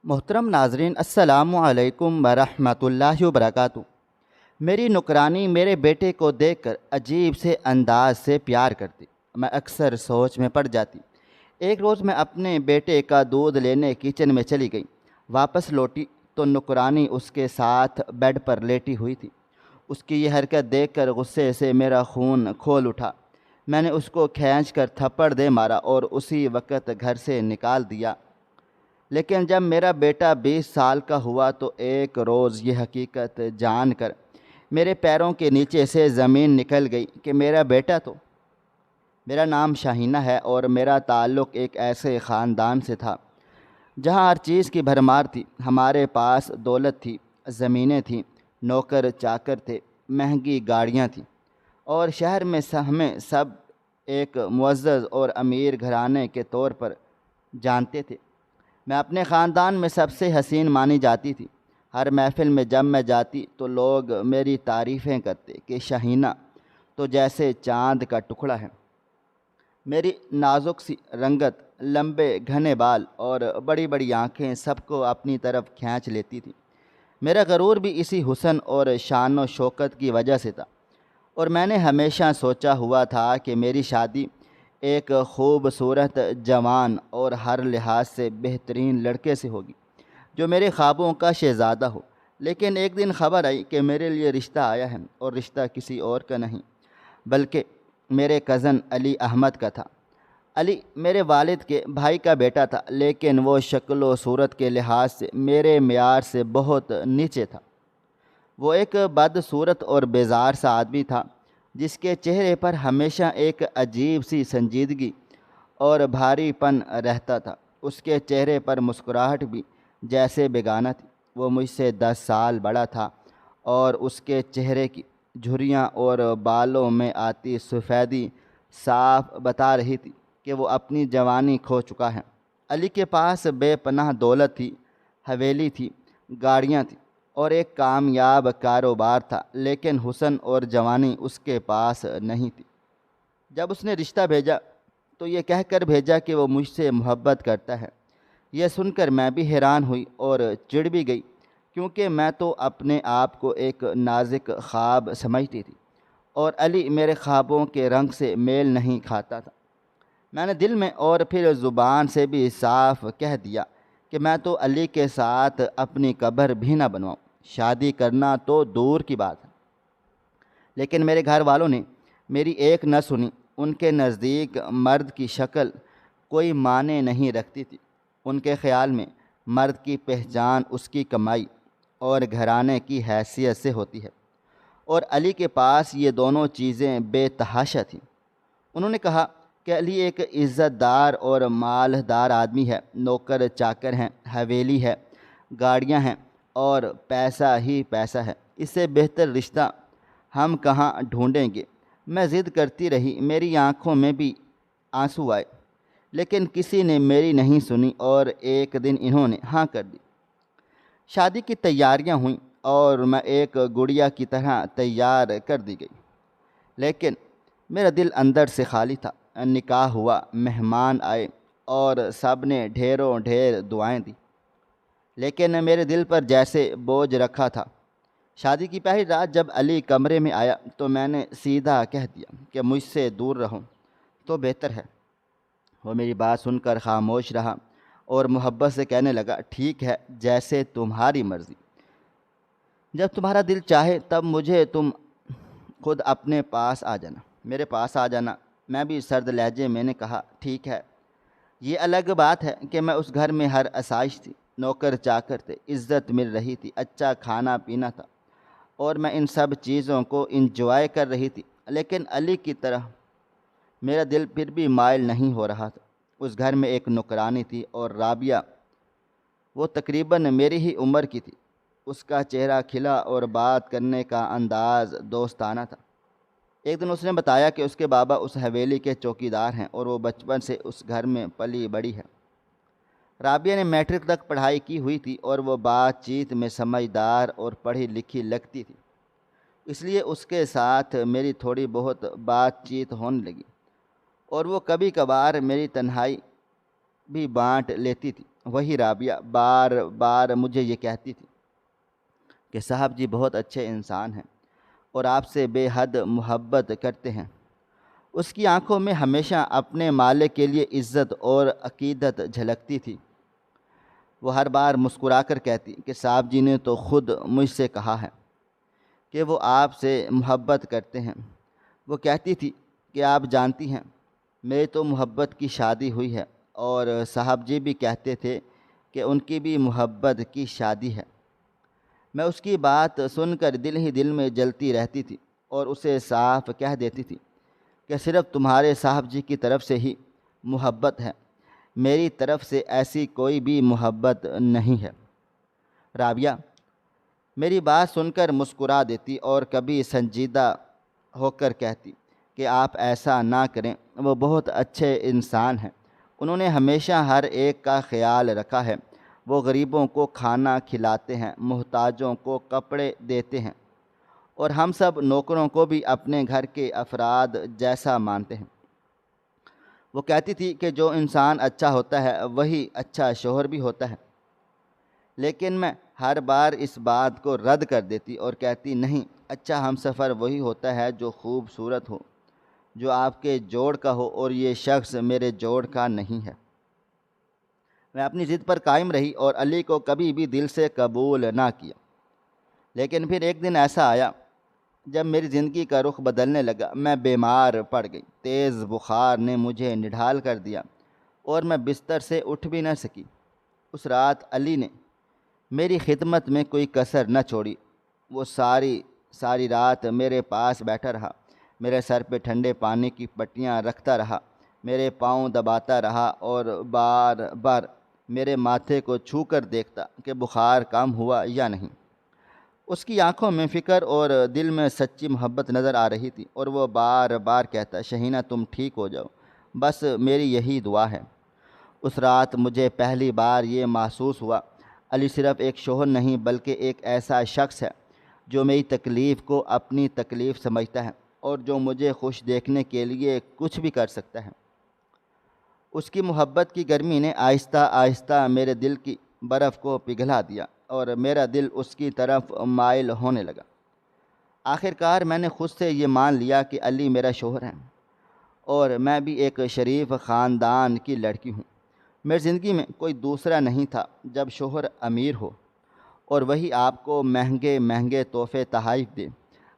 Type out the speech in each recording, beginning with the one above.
محترم ناظرین، السلام علیکم ورحمۃ اللہ وبرکاتہ۔ میری نکرانی میرے بیٹے کو دیکھ کر عجیب سے انداز سے پیار کرتی۔ میں اکثر سوچ میں پڑ جاتی۔ ایک روز میں اپنے بیٹے کا دودھ لینے کچن میں چلی گئی۔ واپس لوٹی تو نکرانی اس کے ساتھ بیڈ پر لیٹی ہوئی تھی۔ اس کی یہ حرکت دیکھ کر غصے سے میرا خون کھول اٹھا۔ میں نے اس کو کھینچ کر تھپڑ دے مارا اور اسی وقت گھر سے نکال دیا۔ لیکن جب میرا بیٹا 20 سال کا ہوا تو ایک روز یہ حقیقت جان کر میرے پیروں کے نیچے سے زمین نکل گئی کہ میرا نام شاہینہ ہے اور میرا تعلق ایک ایسے خاندان سے تھا جہاں ہر چیز کی بھرمار تھی۔ ہمارے پاس دولت تھی، زمینیں تھیں، نوکر چاکر تھے، مہنگی گاڑیاں تھیں، اور شہر میں ہمیں سب ایک معزز اور امیر گھرانے کے طور پر جانتے تھے۔ میں اپنے خاندان میں سب سے حسین مانی جاتی تھی۔ ہر محفل میں جب میں جاتی تو لوگ میری تعریفیں کرتے کہ شاہینہ تو جیسے چاند کا ٹکڑا ہے۔ میری نازک سی رنگت، لمبے گھنے بال اور بڑی بڑی آنکھیں سب کو اپنی طرف کھینچ لیتی تھیں۔ میرا غرور بھی اسی حسن اور شان و شوکت کی وجہ سے تھا، اور میں نے ہمیشہ سوچا ہوا تھا کہ میری شادی ایک خوبصورت، جوان اور ہر لحاظ سے بہترین لڑکے سے ہوگی جو میرے خوابوں کا شہزادہ ہو۔ لیکن ایک دن خبر آئی کہ میرے لیے رشتہ آیا ہے، اور رشتہ کسی اور کا نہیں بلکہ میرے کزن علی احمد کا تھا۔ علی میرے والد کے بھائی کا بیٹا تھا، لیکن وہ شکل و صورت کے لحاظ سے میرے معیار سے بہت نیچے تھا۔ وہ ایک بدصورت اور بیزار سا آدمی تھا جس کے چہرے پر ہمیشہ ایک عجیب سی سنجیدگی اور بھاری پن رہتا تھا۔ اس کے چہرے پر مسکراہٹ بھی جیسے بیگانہ تھی۔ وہ مجھ سے 10 سال بڑا تھا، اور اس کے چہرے کی جھریاں اور بالوں میں آتی سفیدی صاف بتا رہی تھی کہ وہ اپنی جوانی کھو چکا ہے۔ علی کے پاس بے پناہ دولت تھی، حویلی تھی، گاڑیاں تھیں اور ایک کامیاب کاروبار تھا، لیکن حسن اور جوانی اس کے پاس نہیں تھی۔ جب اس نے رشتہ بھیجا تو یہ کہہ کر بھیجا کہ وہ مجھ سے محبت کرتا ہے۔ یہ سن کر میں بھی حیران ہوئی اور چڑ بھی گئی، کیونکہ میں تو اپنے آپ کو ایک نازک خواب سمجھتی تھی، اور علی میرے خوابوں کے رنگ سے میل نہیں کھاتا تھا۔ میں نے دل میں اور پھر زبان سے بھی صاف کہہ دیا کہ میں تو علی کے ساتھ اپنی قبر بھی نہ بنواؤں، شادی کرنا تو دور کی بات ہے۔ لیکن میرے گھر والوں نے میری ایک نہ سنی۔ ان کے نزدیک مرد کی شکل کوئی معنی نہیں رکھتی تھی۔ ان کے خیال میں مرد کی پہچان اس کی کمائی اور گھرانے کی حیثیت سے ہوتی ہے، اور علی کے پاس یہ دونوں چیزیں بے تحاشا تھیں۔ انہوں نے کہا کہ علی ایک عزت دار اور مالدار آدمی ہے، نوکر چاکر ہیں، حویلی ہے، گاڑیاں ہیں اور پیسہ ہی پیسہ ہے۔ اس سے بہتر رشتہ ہم کہاں ڈھونڈیں گے؟ میں ضد کرتی رہی، میری آنکھوں میں بھی آنسو آئے، لیکن کسی نے میری نہیں سنی، اور ایک دن انہوں نے ہاں کر دی۔ شادی کی تیاریاں ہوئیں اور میں ایک گڑیا کی طرح تیار کر دی گئی، لیکن میرا دل اندر سے خالی تھا۔ نکاح ہوا، مہمان آئے اور سب نے ڈھیروں ڈھیر دعائیں دی، لیکن میرے دل پر جیسے بوجھ رکھا تھا۔ شادی کی پہلی رات جب علی کمرے میں آیا تو میں نے سیدھا کہہ دیا کہ مجھ سے دور رہو تو بہتر ہے۔ وہ میری بات سن کر خاموش رہا اور محبت سے کہنے لگا، ٹھیک ہے، جیسے تمہاری مرضی، جب تمہارا دل چاہے تب مجھے تم خود اپنے پاس آ جانا، میرے پاس آ جانا۔ میں بھی سرد لہجے میں نے کہا، ٹھیک ہے۔ یہ الگ بات ہے کہ میں اس گھر میں ہر آسائش تھی، نوکر چاکر تھے، عزت مل رہی تھی، اچھا کھانا پینا تھا، اور میں ان سب چیزوں کو انجوائے کر رہی تھی، لیکن علی کی طرح میرا دل پھر بھی مائل نہیں ہو رہا تھا۔ اس گھر میں ایک نوکرانی تھی، اور رابعہ، وہ تقریباً میری ہی عمر کی تھی۔ اس کا چہرہ کھلا اور بات کرنے کا انداز دوستانہ تھا۔ ایک دن اس نے بتایا کہ اس کے بابا اس حویلی کے چوکیدار ہیں، اور وہ بچپن سے اس گھر میں پلی بڑی ہے۔ رابعہ نے میٹرک تک پڑھائی کی ہوئی تھی، اور وہ بات چیت میں سمجھدار اور پڑھی لکھی لگتی تھی، اس لیے اس کے ساتھ میری تھوڑی بہت بات چیت ہونے لگی، اور وہ کبھی کبھار میری تنہائی بھی بانٹ لیتی تھی۔ وہی رابعہ بار بار مجھے یہ کہتی تھی کہ صاحب جی بہت اچھے انسان ہیں اور آپ سے بے حد محبت کرتے ہیں۔ اس کی آنکھوں میں ہمیشہ اپنے مالک کے لیے عزت اور عقیدت جھلکتی تھی۔ وہ ہر بار مسکرا کر کہتی کہ صاحب جی نے تو خود مجھ سے کہا ہے کہ وہ آپ سے محبت کرتے ہیں۔ وہ کہتی تھی کہ آپ جانتی ہیں میری تو محبت کی شادی ہوئی ہے، اور صاحب جی بھی کہتے تھے کہ ان کی بھی محبت کی شادی ہے۔ میں اس کی بات سن کر دل ہی دل میں جلتی رہتی تھی اور اسے صاف کہہ دیتی تھی کہ صرف تمہارے صاحب جی کی طرف سے ہی محبت ہے، میری طرف سے ایسی کوئی بھی محبت نہیں ہے۔ رابعہ میری بات سن کر مسکرا دیتی اور کبھی سنجیدہ ہو کر کہتی کہ آپ ایسا نہ کریں، وہ بہت اچھے انسان ہیں، انہوں نے ہمیشہ ہر ایک کا خیال رکھا ہے، وہ غریبوں کو کھانا کھلاتے ہیں، محتاجوں کو کپڑے دیتے ہیں، اور ہم سب نوکروں کو بھی اپنے گھر کے افراد جیسا مانتے ہیں۔ وہ کہتی تھی کہ جو انسان اچھا ہوتا ہے وہی اچھا شوہر بھی ہوتا ہے، لیکن میں ہر بار اس بات کو رد کر دیتی اور کہتی نہیں، اچھا ہم سفر وہی ہوتا ہے جو خوبصورت ہو، جو آپ کے جوڑ کا ہو، اور یہ شخص میرے جوڑ کا نہیں ہے۔ میں اپنی ضد پر قائم رہی اور علی کو کبھی بھی دل سے قبول نہ کیا، لیکن پھر ایک دن ایسا آیا جب میری زندگی کا رخ بدلنے لگا۔ میں بیمار پڑ گئی، تیز بخار نے مجھے نڈھال کر دیا اور میں بستر سے اٹھ بھی نہ سکی۔ اس رات علی نے میری خدمت میں کوئی کسر نہ چھوڑی، وہ ساری رات میرے پاس بیٹھا رہا، میرے سر پہ ٹھنڈے پانی کی پٹیاں رکھتا رہا، میرے پاؤں دباتا رہا اور بار بار میرے ماتھے کو چھو کر دیکھتا کہ بخار کم ہوا یا نہیں۔ اس کی آنکھوں میں فکر اور دل میں سچی محبت نظر آ رہی تھی، اور وہ بار بار کہتا شہینہ تم ٹھیک ہو جاؤ، بس میری یہی دعا ہے۔ اس رات مجھے پہلی بار یہ محسوس ہوا علی صرف ایک شوہر نہیں بلکہ ایک ایسا شخص ہے جو میری تکلیف کو اپنی تکلیف سمجھتا ہے اور جو مجھے خوش دیکھنے کے لیے کچھ بھی کر سکتا ہے۔ اس کی محبت کی گرمی نے آہستہ آہستہ میرے دل کی برف کو پگھلا دیا اور میرا دل اس کی طرف مائل ہونے لگا۔ آخر کار میں نے خود سے یہ مان لیا کہ علی میرا شوہر ہے اور میں بھی ایک شریف خاندان کی لڑکی ہوں۔ میری زندگی میں کوئی دوسرا نہیں تھا جب شوہر امیر ہو اور وہی آپ کو مہنگے مہنگے تحفے تحائف دے،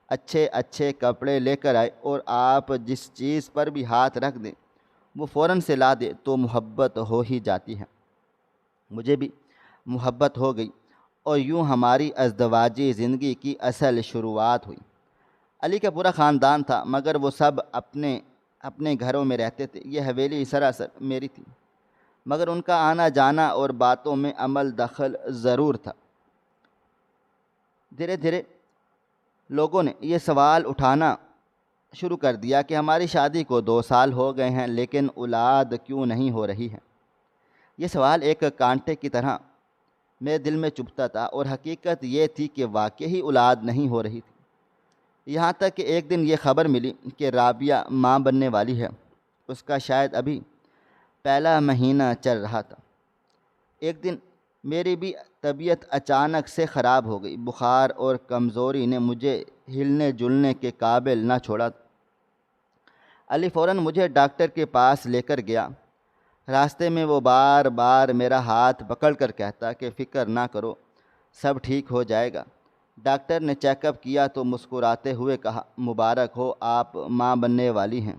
اچھے اچھے کپڑے لے کر آئے، اور آپ جس چیز پر بھی ہاتھ رکھ دیں وہ فوراً سے لا دے تو محبت ہو ہی جاتی ہے۔ مجھے بھی محبت ہو گئی اور یوں ہماری ازدواجی زندگی کی اصل شروعات ہوئی۔ علی کا پورا خاندان تھا مگر وہ سب اپنے اپنے گھروں میں رہتے تھے۔ یہ حویلی سراسر میری تھی مگر ان کا آنا جانا اور باتوں میں عمل دخل ضرور تھا۔ دھیرے دھیرے لوگوں نے یہ سوال اٹھانا شروع کر دیا کہ ہماری شادی کو 2 سال ہو گئے ہیں لیکن اولاد کیوں نہیں ہو رہی ہے۔ یہ سوال ایک کانٹے کی طرح میرے دل میں چبھتا تھا، اور حقیقت یہ تھی کہ واقعی اولاد نہیں ہو رہی تھی۔ یہاں تک کہ ایک دن یہ خبر ملی کہ رابعہ ماں بننے والی ہے۔ اس کا شاید ابھی پہلا مہینہ چل رہا تھا۔ ایک دن میری بھی طبیعت اچانک سے خراب ہو گئی۔ بخار اور کمزوری نے مجھے ہلنے جلنے کے قابل نہ چھوڑا۔ علی فوراً مجھے ڈاکٹر کے پاس لے کر گیا۔ راستے میں وہ بار بار میرا ہاتھ پکڑ کر کہتا کہ فکر نہ کرو، سب ٹھیک ہو جائے گا۔ ڈاکٹر نے چیک اپ کیا تو مسکراتے ہوئے کہا مبارک ہو، آپ ماں بننے والی ہیں۔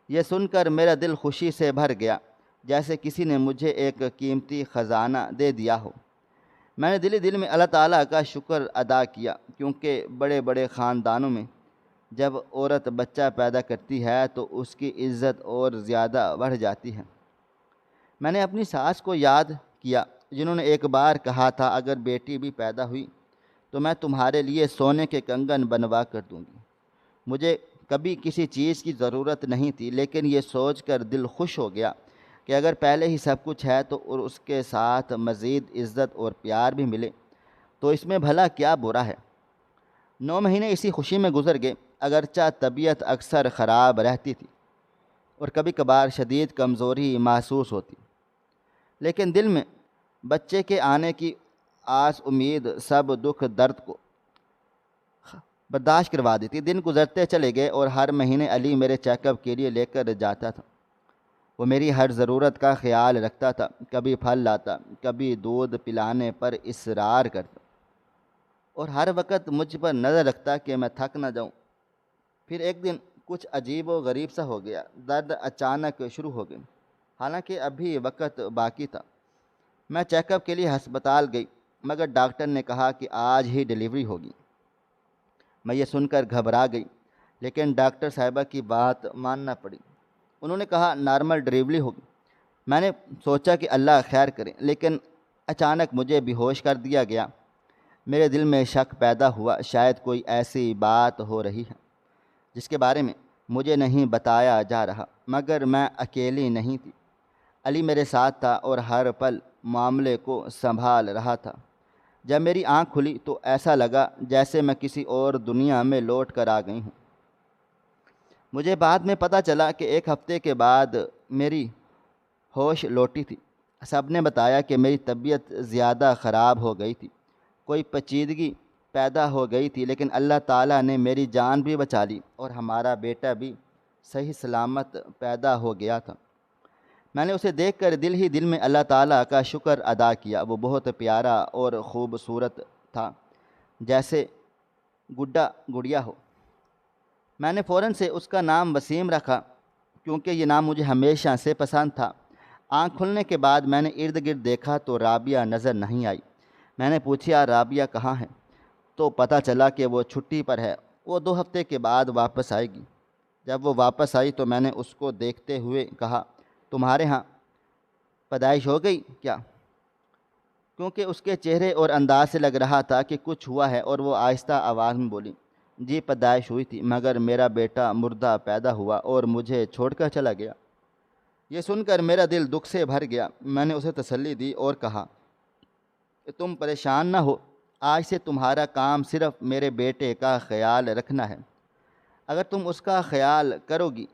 یہ سن کر میرا دل خوشی سے بھر گیا، جیسے کسی نے مجھے ایک قیمتی خزانہ دے دیا ہو۔ میں نے دل دل میں اللہ تعالیٰ کا شکر ادا کیا، کیونکہ بڑے بڑے خاندانوں میں جب عورت بچہ پیدا کرتی ہے تو اس کی عزت اور زیادہ بڑھ جاتی ہے۔ میں نے اپنی ساس کو یاد کیا جنہوں نے ایک بار کہا تھا اگر بیٹی بھی پیدا ہوئی تو میں تمہارے لیے سونے کے کنگن بنوا کر دوں گی۔ مجھے کبھی کسی چیز کی ضرورت نہیں تھی، لیکن یہ سوچ کر دل خوش ہو گیا کہ اگر پہلے ہی سب کچھ ہے تو اور اس کے ساتھ مزید عزت اور پیار بھی ملے تو اس میں بھلا کیا برا ہے۔ 9 مہینے اسی خوشی میں گزر گئے، اگرچہ طبیعت اکثر خراب رہتی تھی اور کبھی کبھار شدید کمزوری محسوس ہوتی، لیکن دل میں بچے کے آنے کی آس امید سب دکھ درد کو برداشت کروا دیتی۔ دن گزرتے چلے گئے اور ہر مہینے علی میرے چیک اپ کے لیے لے کر جاتا تھا۔ وہ میری ہر ضرورت کا خیال رکھتا تھا، کبھی پھل لاتا، کبھی دودھ پلانے پر اصرار کرتا، اور ہر وقت مجھ پر نظر رکھتا کہ میں تھک نہ جاؤں۔ پھر ایک دن کچھ عجیب و غریب سا ہو گیا، درد اچانک شروع ہو گئی، حالانکہ ابھی وقت باقی تھا۔ میں چیک اپ کے لیے ہسپتال گئی، مگر ڈاکٹر نے کہا کہ آج ہی ڈلیوری ہوگی۔ میں یہ سن کر گھبرا گئی، لیکن ڈاکٹر صاحبہ کی بات ماننا پڑی۔ انہوں نے کہا نارمل ڈلیوری ہوگی۔ میں نے سوچا کہ اللہ خیر کرے، لیکن اچانک مجھے بے ہوش کر دیا گیا۔ میرے دل میں شک پیدا ہوا، شاید کوئی ایسی بات ہو رہی ہے جس کے بارے میں مجھے نہیں بتایا جا رہا، مگر میں اکیلی نہیں تھی۔ علی میرے ساتھ تھا اور ہر پل معاملے کو سنبھال رہا تھا۔ جب میری آنکھ کھلی تو ایسا لگا جیسے میں کسی اور دنیا میں لوٹ کر آ گئی ہوں۔ مجھے بعد میں پتہ چلا کہ ایک ہفتے کے بعد میری ہوش لوٹی تھی۔ سب نے بتایا کہ میری طبیعت زیادہ خراب ہو گئی تھی، کوئی پیچیدگی پیدا ہو گئی تھی، لیکن اللہ تعالیٰ نے میری جان بھی بچا لی اور ہمارا بیٹا بھی صحیح سلامت پیدا ہو گیا تھا۔ میں نے اسے دیکھ کر دل ہی دل میں اللہ تعالیٰ کا شکر ادا کیا۔ وہ بہت پیارا اور خوبصورت تھا، جیسے گڈا گڑیا ہو۔ میں نے فوراً سے اس کا نام وسیم رکھا، کیونکہ یہ نام مجھے ہمیشہ سے پسند تھا۔ آنکھ کھلنے کے بعد میں نے ارد گرد دیکھا تو رابعہ نظر نہیں آئی۔ میں نے پوچھا رابعہ کہاں ہے، تو پتہ چلا کہ وہ چھٹی پر ہے، وہ 2 ہفتے کے بعد واپس آئے گی۔ جب وہ واپس آئی تو میں نے اس کو دیکھتے ہوئے کہا تمہارے ہاں پیدائش ہو گئی کیا؟ کیونکہ اس کے چہرے اور انداز سے لگ رہا تھا کہ کچھ ہوا ہے، اور وہ آہستہ آواز میں بولی جی پیدائش ہوئی تھی، مگر میرا بیٹا مردہ پیدا ہوا اور مجھے چھوڑ کر چلا گیا۔ یہ سن کر میرا دل دکھ سے بھر گیا۔ میں نے اسے تسلی دی اور کہا کہ تم پریشان نہ ہو، آج سے تمہارا کام صرف میرے بیٹے کا خیال رکھنا ہے۔ اگر تم اس کا خیال کرو گی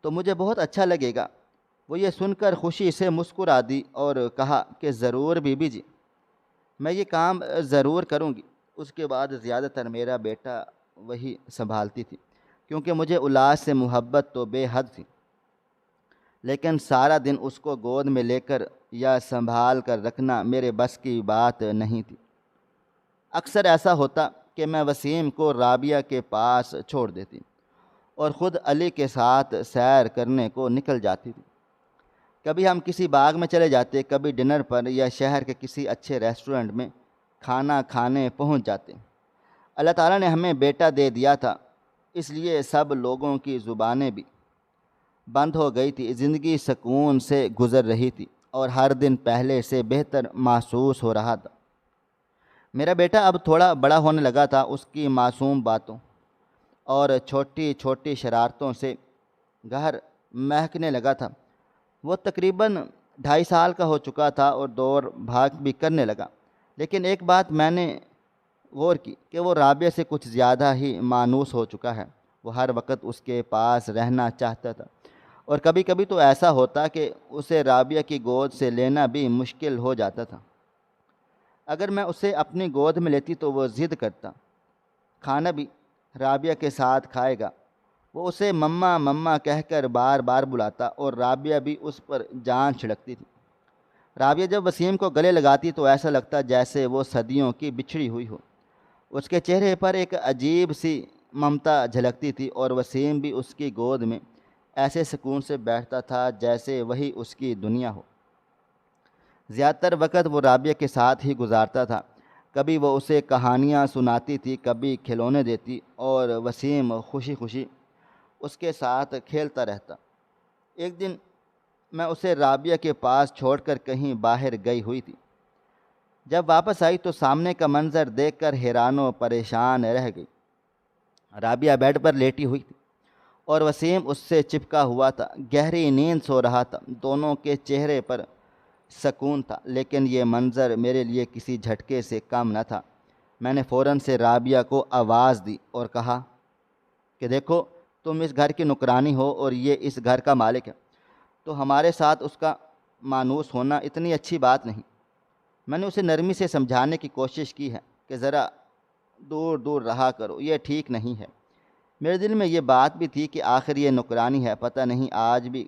تو مجھے بہت اچھا لگے گا۔ وہ یہ سن کر خوشی سے مسکرا دی اور کہا کہ ضرور بی بی جی، میں یہ کام ضرور کروں گی۔ اس کے بعد زیادہ تر میرا بیٹا وہی سنبھالتی تھی، کیونکہ مجھے اولاد سے محبت تو بے حد تھی، لیکن سارا دن اس کو گود میں لے کر یا سنبھال کر رکھنا میرے بس کی بات نہیں تھی۔ اکثر ایسا ہوتا کہ میں وسیم کو رابعہ کے پاس چھوڑ دیتی اور خود علی کے ساتھ سیر کرنے کو نکل جاتی تھی۔ کبھی ہم کسی باغ میں چلے جاتے، کبھی ڈنر پر یا شہر کے کسی اچھے ریسٹورنٹ میں کھانا کھانے پہنچ جاتے۔ اللہ تعالیٰ نے ہمیں بیٹا دے دیا تھا، اس لیے سب لوگوں کی زبانیں بھی بند ہو گئی تھی۔ زندگی سکون سے گزر رہی تھی اور ہر دن پہلے سے بہتر محسوس ہو رہا تھا۔ میرا بیٹا اب تھوڑا بڑا ہونے لگا تھا۔ اس کی معصوم باتوں اور چھوٹی چھوٹی شرارتوں سے گھر مہکنے لگا تھا۔ وہ تقریباً 2.5 سال کا ہو چکا تھا اور دوڑ بھاگ بھی کرنے لگا، لیکن ایک بات میں نے غور کی کہ وہ رابعہ سے کچھ زیادہ ہی مانوس ہو چکا ہے۔ وہ ہر وقت اس کے پاس رہنا چاہتا تھا، اور کبھی کبھی تو ایسا ہوتا کہ اسے رابعہ کی گود سے لینا بھی مشکل ہو جاتا تھا۔ اگر میں اسے اپنی گود میں لیتی تو وہ ضد کرتا، کھانا بھی رابعہ کے ساتھ کھائے گا۔ وہ اسے مما مما کہہ کر بار بار بلاتا اور رابعہ بھی اس پر جان چھڑکتی تھی۔ رابعہ جب وسیم کو گلے لگاتی تو ایسا لگتا جیسے وہ صدیوں کی بچھڑی ہوئی ہو۔ اس کے چہرے پر ایک عجیب سی ممتا جھلکتی تھی، اور وسیم بھی اس کی گود میں ایسے سکون سے بیٹھتا تھا جیسے وہی اس کی دنیا ہو۔ زیادہ تر وقت وہ رابعہ کے ساتھ ہی گزارتا تھا۔ کبھی وہ اسے کہانیاں سناتی تھی، کبھی کھلونے دیتی، اور وسیم خوشی خوشی اس کے ساتھ کھیلتا رہتا۔ ایک دن میں اسے رابعہ کے پاس چھوڑ کر کہیں باہر گئی ہوئی تھی۔ جب واپس آئی تو سامنے کا منظر دیکھ کر حیران و پریشان رہ گئی۔ رابعہ بیڈ پر لیٹی ہوئی تھی اور وسیم اس سے چپکا ہوا تھا، گہری نیند سو رہا تھا۔ دونوں کے چہرے پر سکون تھا، لیکن یہ منظر میرے لیے کسی جھٹکے سے کم نہ تھا۔ میں نے فوراً سے رابعہ کو آواز دی اور کہا کہ دیکھو، تم اس گھر کی نوکرانی ہو اور یہ اس گھر کا مالک ہے، تو ہمارے ساتھ اس کا مانوس ہونا اتنی اچھی بات نہیں۔ میں نے اسے نرمی سے سمجھانے کی کوشش کی ہے کہ ذرا دور دور رہا کرو، یہ ٹھیک نہیں ہے۔ میرے دل میں یہ بات بھی تھی کہ آخر یہ نوکرانی ہے، پتہ نہیں آج بھی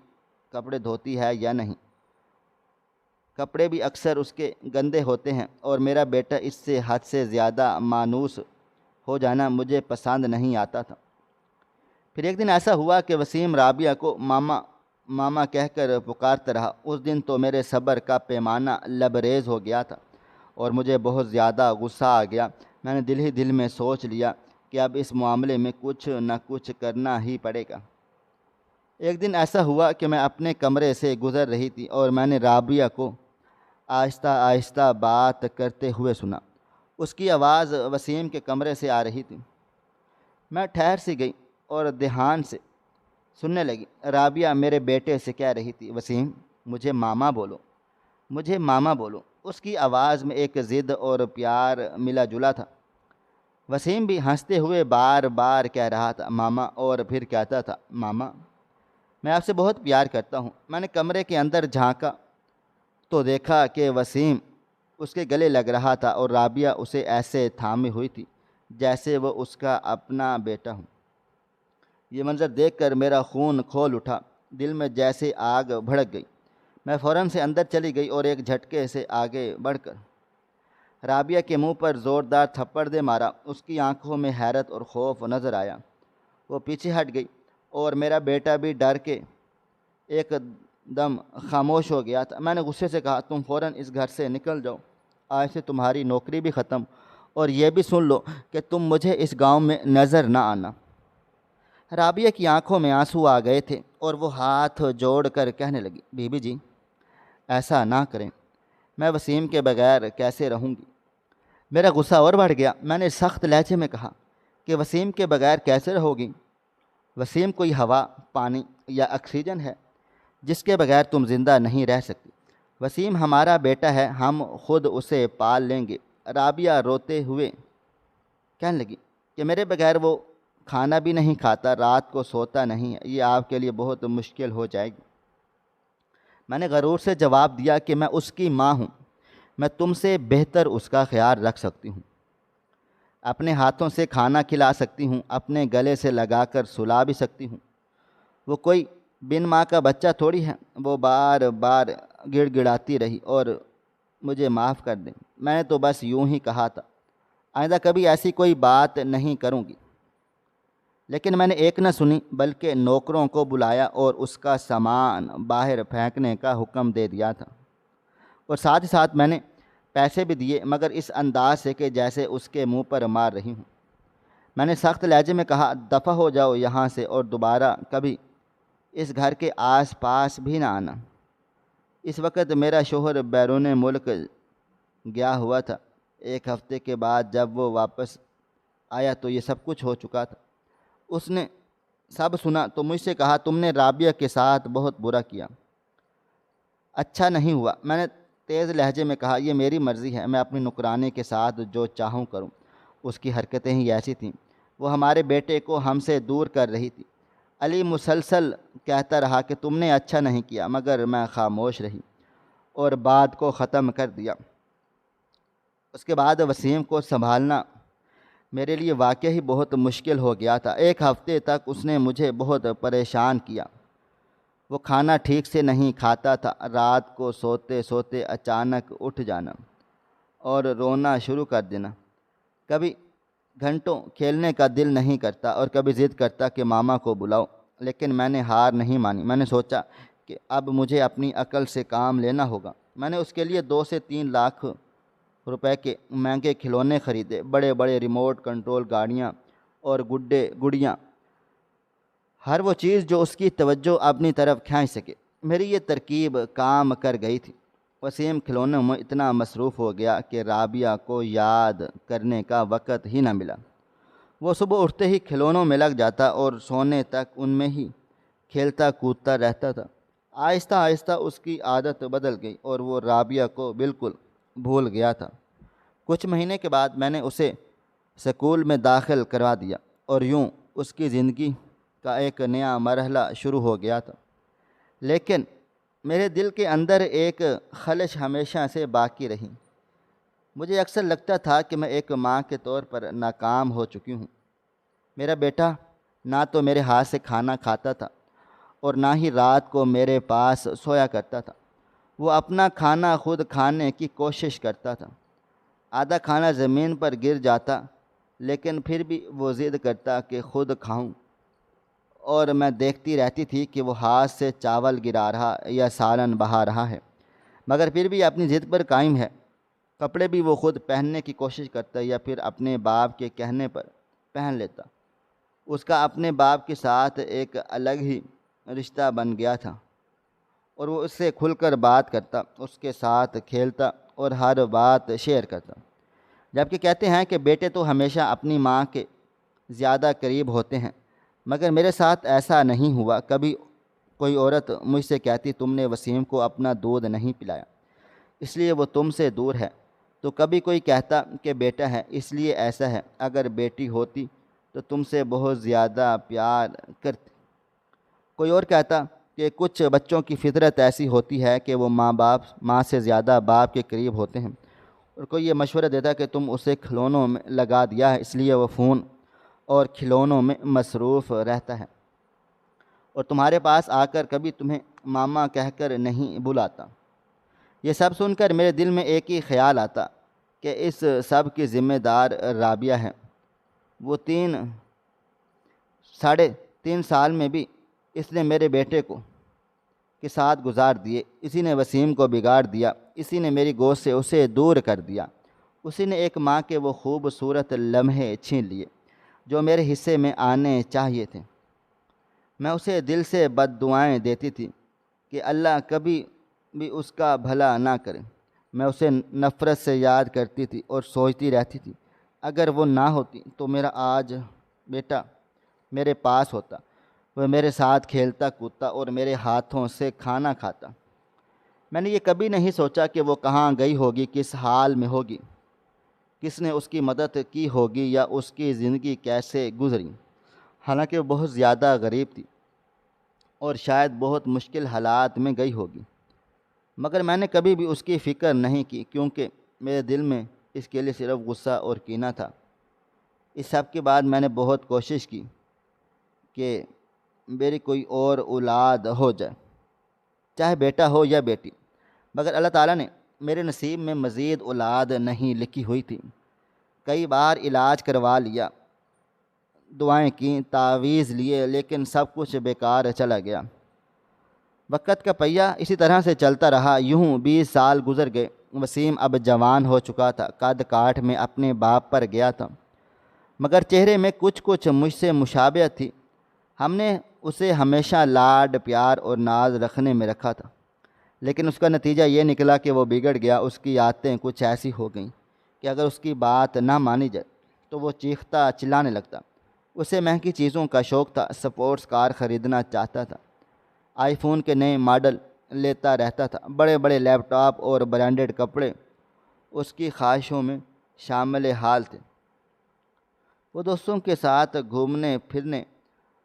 کپڑے دھوتی ہے یا نہیں۔ کپڑے بھی اکثر اس کے گندے ہوتے ہیں، اور میرا بیٹا اس سے حد سے زیادہ مانوس ہو جانا مجھے پسند نہیں آتا تھا۔ پھر ایک دن ایسا ہوا کہ وسیم رابعہ کو ماما ماما کہہ کر پکارتا رہا۔ اس دن تو میرے صبر کا پیمانہ لبریز ہو گیا تھا اور مجھے بہت زیادہ غصہ آ گیا۔ میں نے دل ہی دل میں سوچ لیا کہ اب اس معاملے میں کچھ نہ کچھ کرنا ہی پڑے گا۔ ایک دن ایسا ہوا کہ میں اپنے کمرے سے گزر رہی تھی اور میں نے رابعہ کو آہستہ آہستہ بات کرتے ہوئے سنا۔ اس کی آواز وسیم کے کمرے سے آ رہی تھی۔ میں ٹھہر سی گئی اور دھیان سے سننے لگی۔ رابعہ میرے بیٹے سے کہہ رہی تھی، وسیم مجھے ماما بولو، مجھے ماما بولو۔ اس کی آواز میں ایک ضد اور پیار ملا جلا تھا۔ وسیم بھی ہنستے ہوئے بار بار کہہ رہا تھا ماما، اور پھر کہتا تھا ماما میں آپ سے بہت پیار کرتا ہوں۔ میں نے کمرے کے اندر جھانکا تو دیکھا کہ وسیم اس کے گلے لگ رہا تھا اور رابعہ اسے ایسے تھامی ہوئی تھی جیسے وہ اس کا اپنا بیٹا ہوں۔ یہ منظر دیکھ کر میرا خون کھول اٹھا، دل میں جیسے آگ بھڑک گئی۔ میں فوراً سے اندر چلی گئی اور ایک جھٹکے سے آگے بڑھ کر رابعہ کے منہ پر زوردار تھپڑ دے مارا۔ اس کی آنکھوں میں حیرت اور خوف نظر آیا۔ وہ پیچھے ہٹ گئی اور میرا بیٹا بھی ڈر کے ایک دم خاموش ہو گیا تھا۔ میں نے غصے سے کہا، تم فوراً اس گھر سے نکل جاؤ، آج سے تمہاری نوکری بھی ختم، اور یہ بھی سن لو کہ تم مجھے اس گاؤں میں نظر نہ آنا۔ رابعہ کی آنکھوں میں آنسو آ گئے تھے اور وہ ہاتھ جوڑ کر کہنے لگی، بی بی جی ایسا نہ کریں، میں وسیم کے بغیر کیسے رہوں گی؟ میرا غصہ اور بڑھ گیا۔ میں نے سخت لہجے میں کہا کہ وسیم کے بغیر کیسے رہو گی؟ وسیم کوئی ہوا، پانی یا آکسیجن ہے جس کے بغیر تم زندہ نہیں رہ سکتی؟ وسیم ہمارا بیٹا ہے، ہم خود اسے پال لیں گے۔ رابعہ روتے ہوئے کہنے لگی کہ میرے بغیر وہ کھانا بھی نہیں کھاتا، رات کو سوتا نہیں ہے، یہ آپ کے لیے بہت مشکل ہو جائے گی۔ میں نے غرور سے جواب دیا کہ میں اس کی ماں ہوں، میں تم سے بہتر اس کا خیال رکھ سکتی ہوں، اپنے ہاتھوں سے کھانا کھلا سکتی ہوں، اپنے گلے سے لگا کر سلا بھی سکتی ہوں۔ وہ کوئی بن ماں کا بچہ تھوڑی ہے۔ وہ بار بار گڑ گڑاتی رہی، اور مجھے معاف کر دیں، میں نے تو بس یوں ہی کہا تھا، آئندہ کبھی ایسی کوئی بات نہیں کروں گی۔ لیکن میں نے ایک نہ سنی، بلکہ نوکروں کو بلایا اور اس کا سامان باہر پھینکنے کا حکم دے دیا تھا، اور ساتھ ہی ساتھ میں نے پیسے بھی دیے، مگر اس انداز سے کہ جیسے اس کے منہ پر مار رہی ہوں۔ میں نے سخت لہجے میں کہا، دفع ہو جاؤ یہاں سے اور دوبارہ کبھی اس گھر کے آس پاس بھی نہ آنا۔ اس وقت میرا شوہر بیرون ملک گیا ہوا تھا۔ ایک ہفتے کے بعد جب وہ واپس آیا تو یہ سب کچھ ہو چکا تھا۔ اس نے سب سنا تو مجھ سے کہا، تم نے رابعہ کے ساتھ بہت برا کیا، اچھا نہیں ہوا۔ میں نے تیز لہجے میں کہا، یہ میری مرضی ہے، میں اپنی نوکرانی کے ساتھ جو چاہوں کروں۔ اس کی حرکتیں ہی ایسی تھیں، وہ ہمارے بیٹے کو ہم سے دور کر رہی تھی۔ علی مسلسل کہتا رہا کہ تم نے اچھا نہیں کیا، مگر میں خاموش رہی اور بات کو ختم کر دیا۔ اس کے بعد وسیم کو سنبھالنا میرے لیے واقعی بہت مشکل ہو گیا تھا۔ ایک ہفتے تک اس نے مجھے بہت پریشان کیا۔ وہ کھانا ٹھیک سے نہیں کھاتا تھا، رات کو سوتے سوتے اچانک اٹھ جانا اور رونا شروع کر دینا۔ کبھی گھنٹوں کھیلنے کا دل نہیں کرتا اور کبھی ضد کرتا کہ ماما کو بلاؤ، لیکن میں نے ہار نہیں مانی۔ میں نے سوچا کہ اب مجھے اپنی عقل سے کام لینا ہوگا۔ میں نے اس کے لیے 2 سے 3 لاکھ روپے کے مہنگے کھلونے خریدے، بڑے بڑے ریموٹ کنٹرول گاڑیاں اور گڑیاں، ہر وہ چیز جو اس کی توجہ اپنی طرف کھینچ سکے۔ میری یہ ترکیب کام کر گئی تھی۔ وسیم کھلونوں میں اتنا مصروف ہو گیا کہ رابعہ کو یاد کرنے کا وقت ہی نہ ملا۔ وہ صبح اٹھتے ہی کھلونوں میں لگ جاتا اور سونے تک ان میں ہی کھیلتا کودتا رہتا تھا۔ آہستہ آہستہ اس کی عادت بدل گئی اور وہ رابعہ کو بالکل بھول گیا تھا۔ کچھ مہینے کے بعد میں نے اسے سکول میں داخل کروا دیا اور یوں اس کی زندگی کا ایک نیا مرحلہ شروع ہو گیا تھا۔ لیکن میرے دل کے اندر ایک خلش ہمیشہ سے باقی رہی۔ مجھے اکثر لگتا تھا کہ میں ایک ماں کے طور پر ناکام ہو چکی ہوں۔ میرا بیٹا نہ تو میرے ہاتھ سے کھانا کھاتا تھا اور نہ ہی رات کو میرے پاس سویا کرتا تھا۔ وہ اپنا کھانا خود کھانے کی کوشش کرتا تھا۔ آدھا کھانا زمین پر گر جاتا، لیکن پھر بھی وہ ضد کرتا کہ خود کھاؤں، اور میں دیکھتی رہتی تھی کہ وہ ہاتھ سے چاول گرا رہا یا سالن بہا رہا ہے، مگر پھر بھی اپنی ضد پر قائم ہے۔ کپڑے بھی وہ خود پہننے کی کوشش کرتا یا پھر اپنے باپ کے کہنے پر پہن لیتا۔ اس کا اپنے باپ کے ساتھ ایک الگ ہی رشتہ بن گیا تھا، اور وہ اس سے کھل کر بات کرتا، اس کے ساتھ کھیلتا اور ہر بات شیئر کرتا۔ جبکہ کہتے ہیں کہ بیٹے تو ہمیشہ اپنی ماں کے زیادہ قریب ہوتے ہیں، مگر میرے ساتھ ایسا نہیں ہوا۔ کبھی کوئی عورت مجھ سے کہتی تم نے وسیم کو اپنا دودھ نہیں پلایا اس لیے وہ تم سے دور ہے، تو کبھی کوئی کہتا کہ بیٹا ہے اس لیے ایسا ہے، اگر بیٹی ہوتی تو تم سے بہت زیادہ پیار کرتی۔ کوئی اور کہتا کہ کچھ بچوں کی فطرت ایسی ہوتی ہے کہ وہ ماں سے زیادہ باپ کے قریب ہوتے ہیں، اور کوئی یہ مشورہ دیتا کہ تم اسے کھلونوں میں لگا دیا ہے اس لیے وہ فون اور کھلونوں میں مصروف رہتا ہے، اور تمہارے پاس آ کر کبھی تمہیں ماما کہہ کر نہیں بلاتا۔ یہ سب سن کر میرے دل میں ایک ہی خیال آتا کہ اس سب کی ذمہ دار رابعہ ہے۔ وہ 3.5 سال میں بھی اس نے میرے بیٹے کے ساتھ گزار دیے، اسی نے وسیم کو بگاڑ دیا، اسی نے میری گود سے اسے دور کر دیا، اسی نے ایک ماں کے وہ خوبصورت لمحے چھین لیے جو میرے حصے میں آنے چاہیے تھے۔ میں اسے دل سے بد دعائیں دیتی تھی کہ اللہ کبھی بھی اس کا بھلا نہ کرے۔ میں اسے نفرت سے یاد کرتی تھی اور سوچتی رہتی تھی اگر وہ نہ ہوتی تو میرا آج بیٹا میرے پاس ہوتا، وہ میرے ساتھ کھیلتا کودتا اور میرے ہاتھوں سے کھانا کھاتا۔ میں نے یہ کبھی نہیں سوچا کہ وہ کہاں گئی ہوگی، کس حال میں ہوگی، کس نے اس کی مدد کی ہوگی یا اس کی زندگی کیسے گزری۔ حالانکہ وہ بہت زیادہ غریب تھی اور شاید بہت مشکل حالات میں گئی ہوگی، مگر میں نے کبھی بھی اس کی فکر نہیں کی، کیونکہ میرے دل میں اس کے لیے صرف غصہ اور کینہ تھا۔ اس سب کے بعد میں نے بہت کوشش کی کہ میری کوئی اور اولاد ہو جائے، چاہے بیٹا ہو یا بیٹی، مگر اللہ تعالیٰ نے میرے نصیب میں مزید اولاد نہیں لکھی ہوئی تھی۔ کئی بار علاج کروا لیا، دعائیں کیں، تعویذ لیے، لیکن سب کچھ بیکار چلا گیا۔ وقت کا پہیہ اسی طرح سے چلتا رہا۔ یوں 20 سال گزر گئے۔ وسیم اب جوان ہو چکا تھا، قد کاٹھ میں اپنے باپ پر گیا تھا، مگر چہرے میں کچھ مجھ سے مشابہت تھی۔ ہم نے اسے ہمیشہ لاڈ پیار اور ناز رکھنے میں رکھا تھا، لیکن اس کا نتیجہ یہ نکلا کہ وہ بگڑ گیا۔ اس کی عادتیں کچھ ایسی ہو گئیں کہ اگر اس کی بات نہ مانی جائے تو وہ چیختا چلانے لگتا۔ اسے مہنگی چیزوں کا شوق تھا، سپورٹس کار خریدنا چاہتا تھا، آئی فون کے نئے ماڈل لیتا رہتا تھا، بڑے بڑے لیپ ٹاپ اور برانڈڈ کپڑے اس کی خواہشوں میں شامل حال تھے۔ وہ دوستوں کے ساتھ گھومنے پھرنے،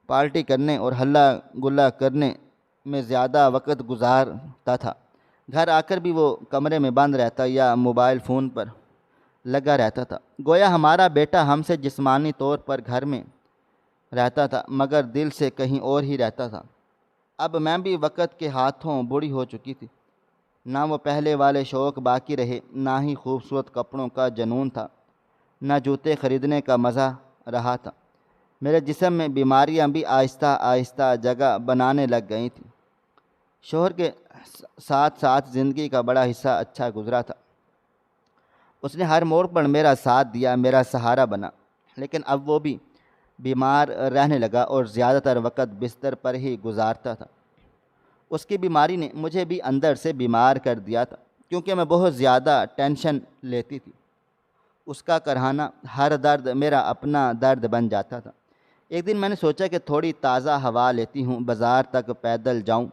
پارٹی کرنے اور ہلا گلا کرنے میں زیادہ وقت گزارتا تھا۔ گھر آ کر بھی وہ کمرے میں بند رہتا یا موبائل فون پر لگا رہتا تھا، گویا ہمارا بیٹا ہم سے جسمانی طور پر گھر میں رہتا تھا مگر دل سے کہیں اور ہی رہتا تھا۔ اب میں بھی وقت کے ہاتھوں بوڑھی ہو چکی تھی، نہ وہ پہلے والے شوق باقی رہے، نہ ہی خوبصورت کپڑوں کا جنون تھا، نہ جوتے خریدنے کا مزہ رہا تھا۔ میرے جسم میں بیماریاں بھی آہستہ آہستہ جگہ بنانے لگ گئی تھیں۔ شوہر کے ساتھ ساتھ زندگی کا بڑا حصہ اچھا گزرا تھا، اس نے ہر موڑ پر میرا ساتھ دیا، میرا سہارا بنا، لیکن اب وہ بھی بیمار رہنے لگا اور زیادہ تر وقت بستر پر ہی گزارتا تھا۔ اس کی بیماری نے مجھے بھی اندر سے بیمار کر دیا تھا، کیونکہ میں بہت زیادہ ٹینشن لیتی تھی۔ اس کا کرہانا ہر درد میرا اپنا درد بن جاتا تھا۔ ایک دن میں نے سوچا کہ تھوڑی تازہ ہوا لیتی ہوں، بازار تک پیدل جاؤں،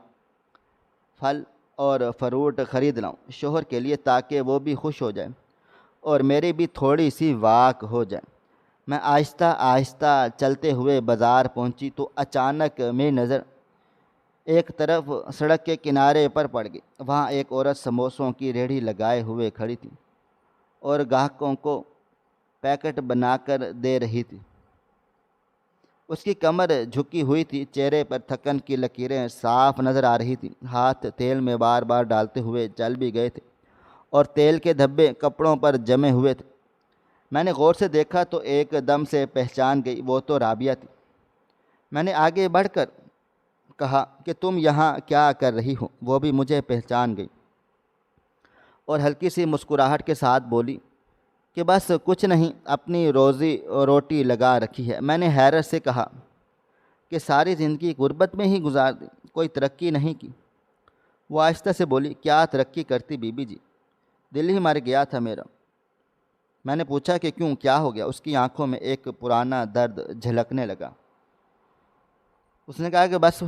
پھل اور فروٹ خرید لاؤں شوہر کے لیے، تاکہ وہ بھی خوش ہو جائے اور میری بھی تھوڑی سی واک ہو جائے۔ میں آہستہ آہستہ چلتے ہوئے بازار پہنچی تو اچانک میری نظر ایک طرف سڑک کے کنارے پر پڑ گئی۔ وہاں ایک عورت سموسوں کی ریہڑی لگائے ہوئے کھڑی تھی۔ اور گاہکوں کو پیکٹ بنا کر دے رہی تھی۔ اس کی کمر جھکی ہوئی تھی، چہرے پر تھکن کی لکیریں صاف نظر آ رہی تھیں، ہاتھ تیل میں بار بار ڈالتے ہوئے جل بھی گئے تھے اور تیل کے دھبے کپڑوں پر جمے ہوئے تھے۔ میں نے غور سے دیکھا تو ایک دم سے پہچان گئی، وہ تو رابعہ تھی۔ میں نے آگے بڑھ کر کہا کہ تم یہاں کیا کر رہی ہو؟ وہ بھی مجھے پہچان گئی اور ہلکی سی مسکراہٹ کے ساتھ بولی کہ بس کچھ نہیں، اپنی روزی روٹی لگا رکھی ہے۔ میں نے حیرت سے کہا کہ ساری زندگی غربت میں ہی گزار دی، کوئی ترقی نہیں کی؟ وہ آہستہ سے بولی، کیا ترقی کرتی بی بی جی، دل ہی مر گیا تھا میرا۔ میں نے پوچھا کہ کیوں، کیا ہو گیا؟ اس کی آنکھوں میں ایک پرانا درد جھلکنے لگا۔ اس نے کہا کہ بس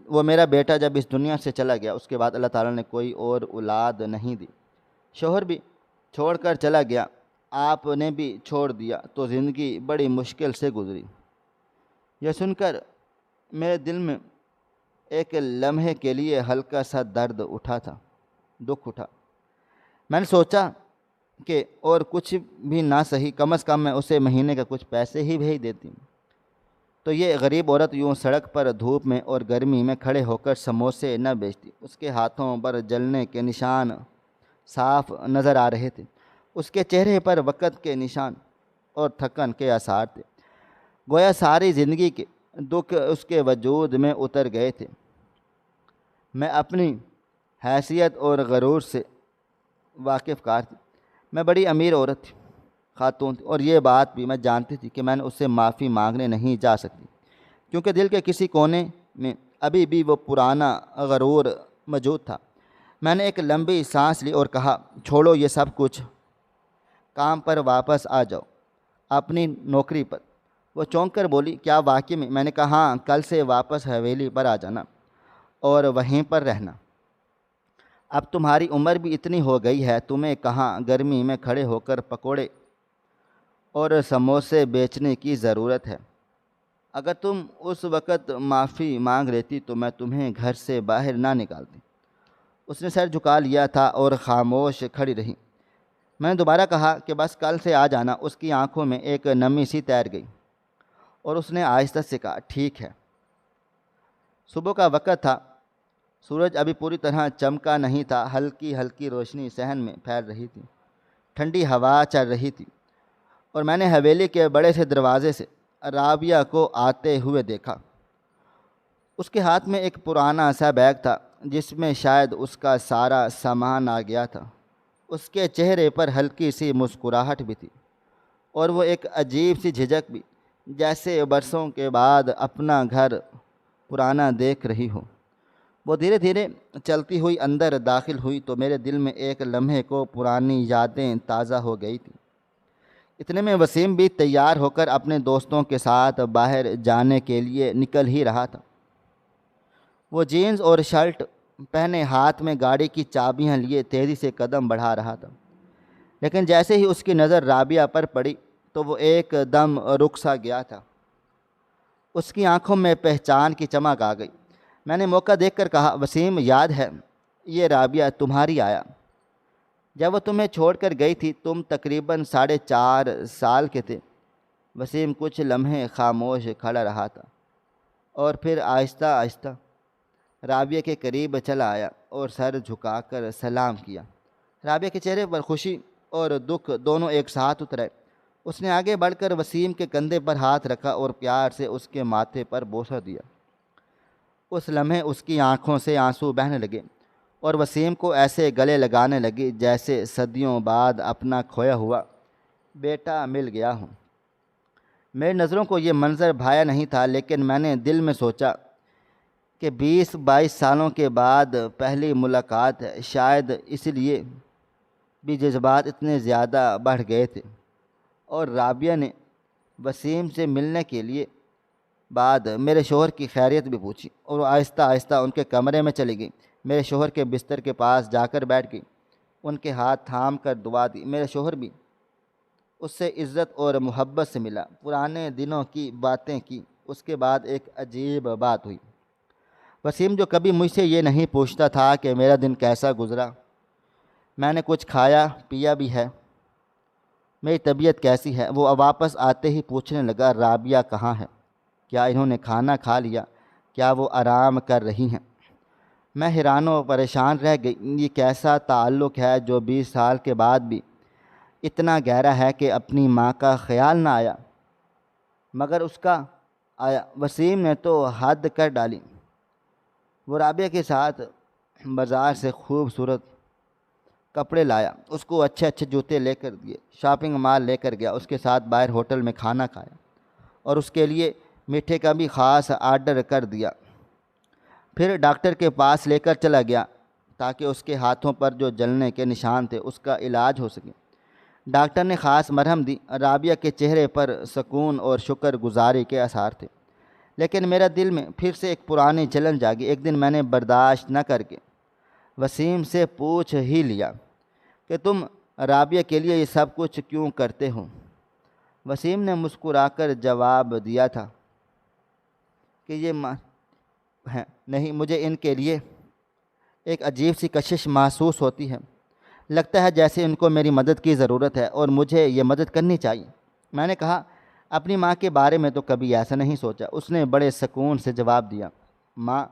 وہ میرا بیٹا جب اس دنیا سے چلا گیا، اس کے بعد اللہ تعالیٰ نے کوئی اور اولاد نہیں دی، شوہر بھی چھوڑ کر چلا گیا، آپ نے بھی چھوڑ دیا، تو زندگی بڑی مشکل سے گزری۔ یہ سن کر میرے دل میں ایک لمحے کے لیے ہلکا سا درد اٹھا تھا، دکھ اٹھا۔ میں نے سوچا کہ اور کچھ بھی نہ صحیح، کم از کم میں اسے مہینے کا کچھ پیسے ہی بھیج دیتی، تو یہ غریب عورت یوں سڑک پر دھوپ میں اور گرمی میں کھڑے ہو کر سموسے نہ بیچتی۔ اس کے ہاتھوں پر جلنے کے نشان صاف نظر آ رہے تھے، اس کے چہرے پر وقت کے نشان اور تھکن کے آثار تھے، گویا ساری زندگی کے دکھ اس کے وجود میں اتر گئے تھے۔ میں اپنی حیثیت اور غرور سے واقف کار تھی، میں بڑی امیر عورت تھی، خاتون تھی، اور یہ بات بھی میں جانتی تھی کہ میں نے اس سے معافی مانگنے نہیں جا سکتی، کیونکہ دل کے کسی کونے میں ابھی بھی وہ پرانا غرور موجود تھا۔ میں نے ایک لمبی سانس لی اور کہا، چھوڑو یہ سب کچھ، کام پر واپس آ جاؤ، اپنی نوکری پر۔ وہ چونک کر بولی، کیا واقعی میں؟ میں نے کہا، ہاں، کل سے واپس حویلی پر آ جانا اور وہیں پر رہنا۔ اب تمہاری عمر بھی اتنی ہو گئی ہے، تمہیں کہاں گرمی میں کھڑے ہو کر پکوڑے اور سموسے بیچنے کی ضرورت ہے۔ اگر تم اس وقت معافی مانگ لیتی تو میں تمہیں گھر سے باہر نہ نکالتی۔ اس نے سر جھکا لیا تھا اور خاموش کھڑی رہی۔ میں نے دوبارہ کہا کہ بس کل سے آ جانا۔ اس کی آنکھوں میں ایک نمی سی تیر گئی اور اس نے آہستہ سے کہا، ٹھیک ہے۔ صبح کا وقت تھا، سورج ابھی پوری طرح چمکا نہیں تھا، ہلکی ہلکی روشنی صحن میں پھیل رہی تھی، ٹھنڈی ہوا چل رہی تھی، اور میں نے حویلی کے بڑے سے دروازے سے رابعہ کو آتے ہوئے دیکھا۔ اس کے ہاتھ میں ایک پرانا سا بیگ تھا جس میں شاید اس کا سارا سامان آ گیا تھا۔ اس کے چہرے پر ہلکی سی مسکراہٹ بھی تھی اور وہ ایک عجیب سی جھجک بھی، جیسے برسوں کے بعد اپنا گھر پرانا دیکھ رہی ہو۔ وہ دھیرے دھیرے چلتی ہوئی اندر داخل ہوئی تو میرے دل میں ایک لمحے کو پرانی یادیں تازہ ہو گئی تھیں۔ اتنے میں وسیم بھی تیار ہو کر اپنے دوستوں کے ساتھ باہر جانے کے لیے نکل ہی رہا تھا۔ وہ جینز اور شرٹ پہنے ہاتھ میں گاڑی کی چابیاں لیے تیزی سے قدم بڑھا رہا تھا، لیکن جیسے ہی اس کی نظر رابعہ پر پڑی تو وہ ایک دم رک سا گیا تھا۔ اس کی آنکھوں میں پہچان کی چمک آ گئی۔ میں نے موقع دیکھ کر کہا، وسیم، یاد ہے یہ رابعہ تمہاری آیا؟ جب وہ تمہیں چھوڑ کر گئی تھی تم تقریباً 4.5 سال کے تھے۔ وسیم کچھ لمحے خاموش کھڑا رہا تھا اور پھر آہستہ آہستہ رابعہ کے قریب چلا آیا اور سر جھکا کر سلام کیا۔ رابعہ کے چہرے پر خوشی اور دکھ دونوں ایک ساتھ اترے۔ اس نے آگے بڑھ کر وسیم کے کندھے پر ہاتھ رکھا اور پیار سے اس کے ماتھے پر بوسہ دیا۔ اس لمحے اس کی آنکھوں سے آنسو بہنے لگے اور وسیم کو ایسے گلے لگانے لگی جیسے صدیوں بعد اپنا کھویا ہوا بیٹا مل گیا ہو۔ میری نظروں کو یہ منظر بھایا نہیں تھا، لیکن میں نے دل میں سوچا کہ 20-22 سالوں کے بعد پہلی ملاقات ہے، شاید اس لیے بھی جذبات اتنے زیادہ بڑھ گئے تھے۔ اور رابعہ نے وسیم سے ملنے کے لیے بعد میرے شوہر کی خیریت بھی پوچھی اور وہ آہستہ آہستہ ان کے کمرے میں چلی گئی۔ میرے شوہر کے بستر کے پاس جا کر بیٹھ گئی، ان کے ہاتھ تھام کر دعا دی۔ میرے شوہر بھی اس سے عزت اور محبت سے ملا، پرانے دنوں کی باتیں کی۔ اس کے بعد ایک عجیب بات ہوئی۔ وسیم جو کبھی مجھ سے یہ نہیں پوچھتا تھا کہ میرا دن کیسا گزرا، میں نے کچھ کھایا پیا بھی ہے، میری طبیعت کیسی ہے؟ وہ واپس آتے ہی پوچھنے لگا رابعہ کہاں ہے؟ کیا انہوں نے کھانا کھا لیا؟ کیا وہ آرام کر رہی ہیں؟ میں حیران و پریشان رہ گئی۔ یہ کیسا تعلق ہے جو 20 سال کے بعد بھی اتنا گہرا ہے کہ اپنی ماں کا خیال نہ آیا؟ مگر اس کا آیا۔ وسیم نے تو حد کر ڈالی۔ وہ رابعہ کے ساتھ بازار سے خوبصورت کپڑے لایا، اس کو اچھے اچھے جوتے لے کر دیے، شاپنگ مال لے کر گیا، اس کے ساتھ باہر ہوٹل میں کھانا کھایا اور اس کے لیے میٹھے کا بھی خاص آرڈر کر دیا۔ پھر ڈاکٹر کے پاس لے کر چلا گیا تاکہ اس کے ہاتھوں پر جو جلنے کے نشان تھے اس کا علاج ہو سکے۔ ڈاکٹر نے خاص مرہم دی۔ رابعہ کے چہرے پر سکون اور شکر گزاری کے آثار تھے، لیکن میرا دل میں پھر سے ایک پرانی جلن جاگی۔ ایک دن میں نے برداشت نہ کر کے وسیم سے پوچھ ہی لیا کہ تم رابعہ کے لیے یہ سب کچھ کیوں کرتے ہو؟ وسیم نے مسکرا کر جواب دیا تھا کہ یہ نہیں، مجھے ان کے لیے ایک عجیب سی کشش محسوس ہوتی ہے۔ لگتا ہے جیسے ان کو میری مدد کی ضرورت ہے اور مجھے یہ مدد کرنی چاہیے۔ میں نے کہا اپنی ماں کے بارے میں تو کبھی ایسا نہیں سوچا۔ اس نے بڑے سکون سے جواب دیا، ماں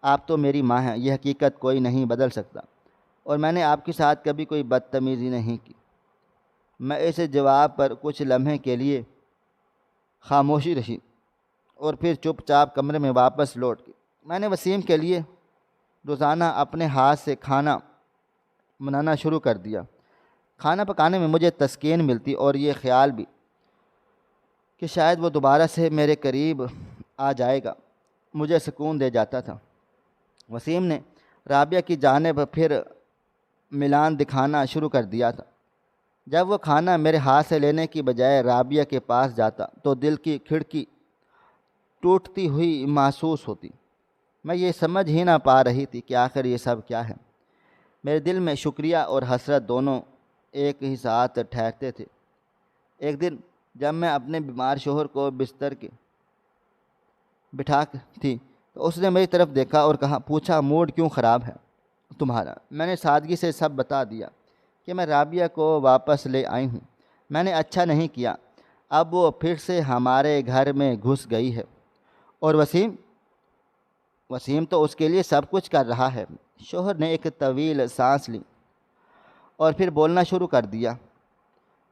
آپ تو میری ماں ہیں، یہ حقیقت کوئی نہیں بدل سکتا، اور میں نے آپ کے ساتھ کبھی کوئی بدتمیزی نہیں کی۔ میں اس جواب پر کچھ لمحے کے لیے خاموشی رہی اور پھر چپ چاپ کمرے میں واپس لوٹ گئی۔ میں نے وسیم کے لیے روزانہ اپنے ہاتھ سے کھانا بنانا شروع کر دیا۔ کھانا پکانے میں مجھے تسکین ملتی اور یہ خیال بھی کہ شاید وہ دوبارہ سے میرے قریب آ جائے گا مجھے سکون دے جاتا تھا۔ وسیم نے رابعہ کی جانب پھر میلان دکھانا شروع کر دیا تھا۔ جب وہ کھانا میرے ہاتھ سے لینے کی بجائے رابعہ کے پاس جاتا تو دل کی کھڑکی ٹوٹتی ہوئی محسوس ہوتی۔ میں یہ سمجھ ہی نہ پا رہی تھی کہ آخر یہ سب کیا ہے۔ میرے دل میں شکریہ اور حسرت دونوں ایک ہی ساتھ ٹھہرتے تھے۔ ایک دن جب میں اپنے بیمار شوہر کو بستر کے بٹھا تھی تو اس نے میری طرف دیکھا اور پوچھا موڈ کیوں خراب ہے تمہارا؟ میں نے سادگی سے سب بتا دیا کہ میں رابعہ کو واپس لے آئی ہوں۔ میں نے اچھا نہیں کیا، اب وہ پھر سے ہمارے گھر میں گھس گئی ہے، اور وسیم تو اس کے لیے سب کچھ کر رہا ہے۔ شوہر نے ایک طویل سانس لی اور پھر بولنا شروع کر دیا،